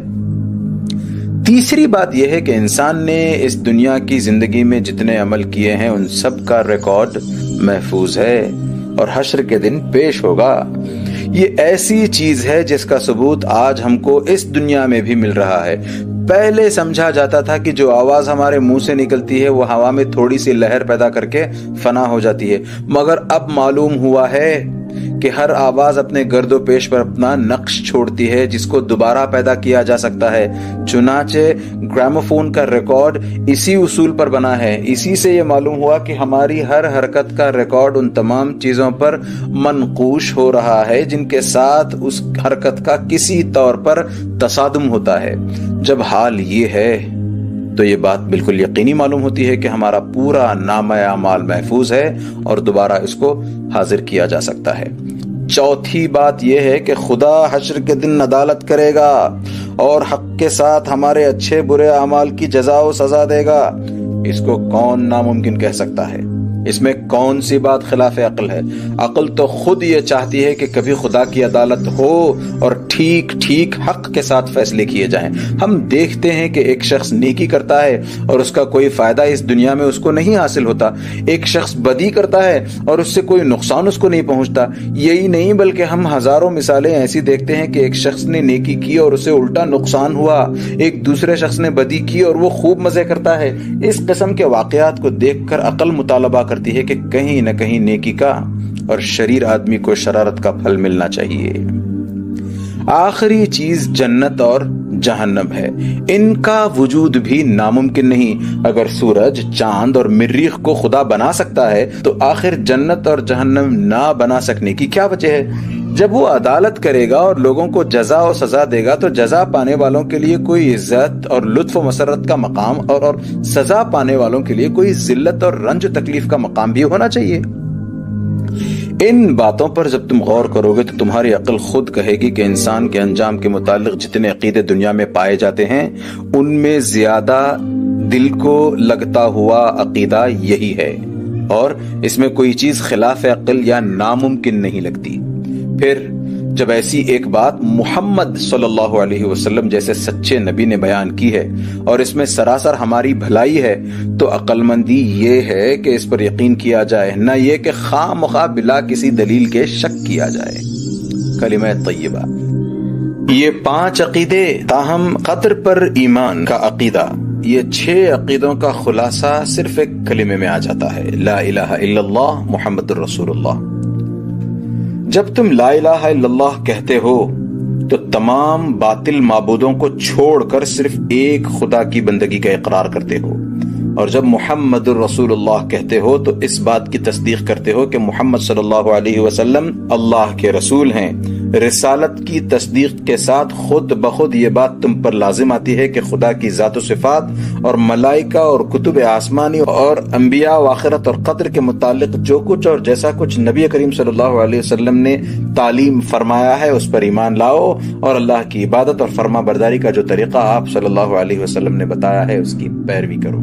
تیسری بات یہ ہے کہ انسان نے اس دنیا کی زندگی میں جتنے عمل کیے ہیں ان سب کا ریکارڈ محفوظ ہے اور حشر کے دن پیش ہوگا۔ یہ ایسی چیز ہے جس کا ثبوت آج ہم کو اس دنیا میں بھی مل رہا ہے۔ پہلے سمجھا جاتا تھا کہ جو آواز ہمارے منہ سے نکلتی ہے وہ ہوا میں تھوڑی سی لہر پیدا کر کے فنا ہو جاتی ہے، مگر اب معلوم ہوا ہے کہ ہر آواز اپنے گرد و پیش پر اپنا نقش چھوڑتی ہے جس کو دوبارہ پیدا کیا جا سکتا ہے۔ چنانچہ گراموفون کا ریکارڈ اسی اصول پر بنا ہے۔ اسی سے یہ معلوم ہوا کہ ہماری ہر حرکت کا ریکارڈ ان تمام چیزوں پر منقوش ہو رہا ہے جن کے ساتھ اس حرکت کا کسی طور پر تصادم ہوتا ہے۔ جب حال یہ ہے تو یہ بات بالکل یقینی معلوم ہوتی ہے کہ ہمارا پورا نامہ اعمال محفوظ ہے اور دوبارہ اس کو حاضر کیا جا سکتا ہے۔ چوتھی بات یہ ہے کہ خدا حشر کے دن عدالت کرے گا اور حق کے ساتھ ہمارے اچھے برے اعمال کی جزا و سزا دے گا۔ اس کو کون ناممکن کہہ سکتا ہے؟ اس میں کون سی بات خلاف عقل ہے؟ عقل تو خود یہ چاہتی ہے کہ کبھی خدا کی عدالت ہو اور ٹھیک ٹھیک حق کے ساتھ فیصلے کیے جائیں۔ ہم دیکھتے ہیں کہ ایک شخص نیکی کرتا ہے اور اس کا کوئی فائدہ اس دنیا میں اس کو نہیں حاصل ہوتا، ایک شخص بدی کرتا ہے اور اس سے کوئی نقصان اس کو نہیں پہنچتا۔ یہی نہیں بلکہ ہم ہزاروں مثالیں ایسی دیکھتے ہیں کہ ایک شخص نے نیکی کی اور اسے الٹا نقصان ہوا، ایک دوسرے شخص نے بدی کی اور وہ خوب مزے کرتا ہے۔ اس قسم کے واقعات کو دیکھ کر عقل مطالبہ کرتی ہے کہ کہیں نہ کہیں نیکی کا اور شریر آدمی کو شرارت کا پھل ملنا چاہیے۔ آخری چیز جنت اور جہنم ہے۔ ان کا وجود بھی ناممکن نہیں۔ اگر سورج، چاند اور مریخ کو خدا بنا سکتا ہے تو آخر جنت اور جہنم نہ بنا سکنے کی کیا وجہ ہے؟ جب وہ عدالت کرے گا اور لوگوں کو جزا و سزا دے گا تو جزا پانے والوں کے لیے کوئی عزت اور لطف و مسرت کا مقام اور سزا پانے والوں کے لیے کوئی ذلت اور رنج و تکلیف کا مقام بھی ہونا چاہیے۔ ان باتوں پر جب تم غور کرو گے تو تمہاری عقل خود کہے گی کہ انسان کے انجام کے متعلق جتنے عقیدے دنیا میں پائے جاتے ہیں ان میں زیادہ دل کو لگتا ہوا عقیدہ یہی ہے، اور اس میں کوئی چیز خلاف عقل یا ناممکن نہیں لگتی۔ پھر جب ایسی ایک بات محمد صلی اللہ علیہ وسلم جیسے سچے نبی نے بیان کی ہے اور اس میں سراسر ہماری بھلائی ہے تو عقل مندی یہ ہے کہ اس پر یقین کیا جائے، نہ یہ کہ خواہ مخواہ بلا کسی دلیل کے شک کیا جائے۔ کلمہ طیبہ، یہ 5 عقیدے تاہم قدر پر ایمان کا عقیدہ، یہ 6 عقیدوں کا خلاصہ صرف ایک کلمے میں آ جاتا ہے، لا الہ الا اللہ محمد الرسول اللہ۔ جب تم لا الہ الا اللہ کہتے ہو تو تمام باطل معبودوں کو چھوڑ کر صرف ایک خدا کی بندگی کا اقرار کرتے ہو، اور جب محمد الرسول اللہ کہتے ہو تو اس بات کی تصدیق کرتے ہو کہ محمد صلی اللہ علیہ وسلم اللہ کے رسول ہیں۔ رسالت کی تصدیق کے ساتھ خود بخود یہ بات تم پر لازم آتی ہے کہ خدا کی ذات و صفات اور ملائکہ اور کتب آسمانی اور انبیاء و آخرت اور قدر کے متعلق جو کچھ اور جیسا کچھ نبی کریم صلی اللہ علیہ وسلم نے تعلیم فرمایا ہے اس پر ایمان لاؤ، اور اللہ کی عبادت اور فرما برداری کا جو طریقہ آپ صلی اللہ علیہ وسلم نے بتایا ہے اس کی پیروی کرو۔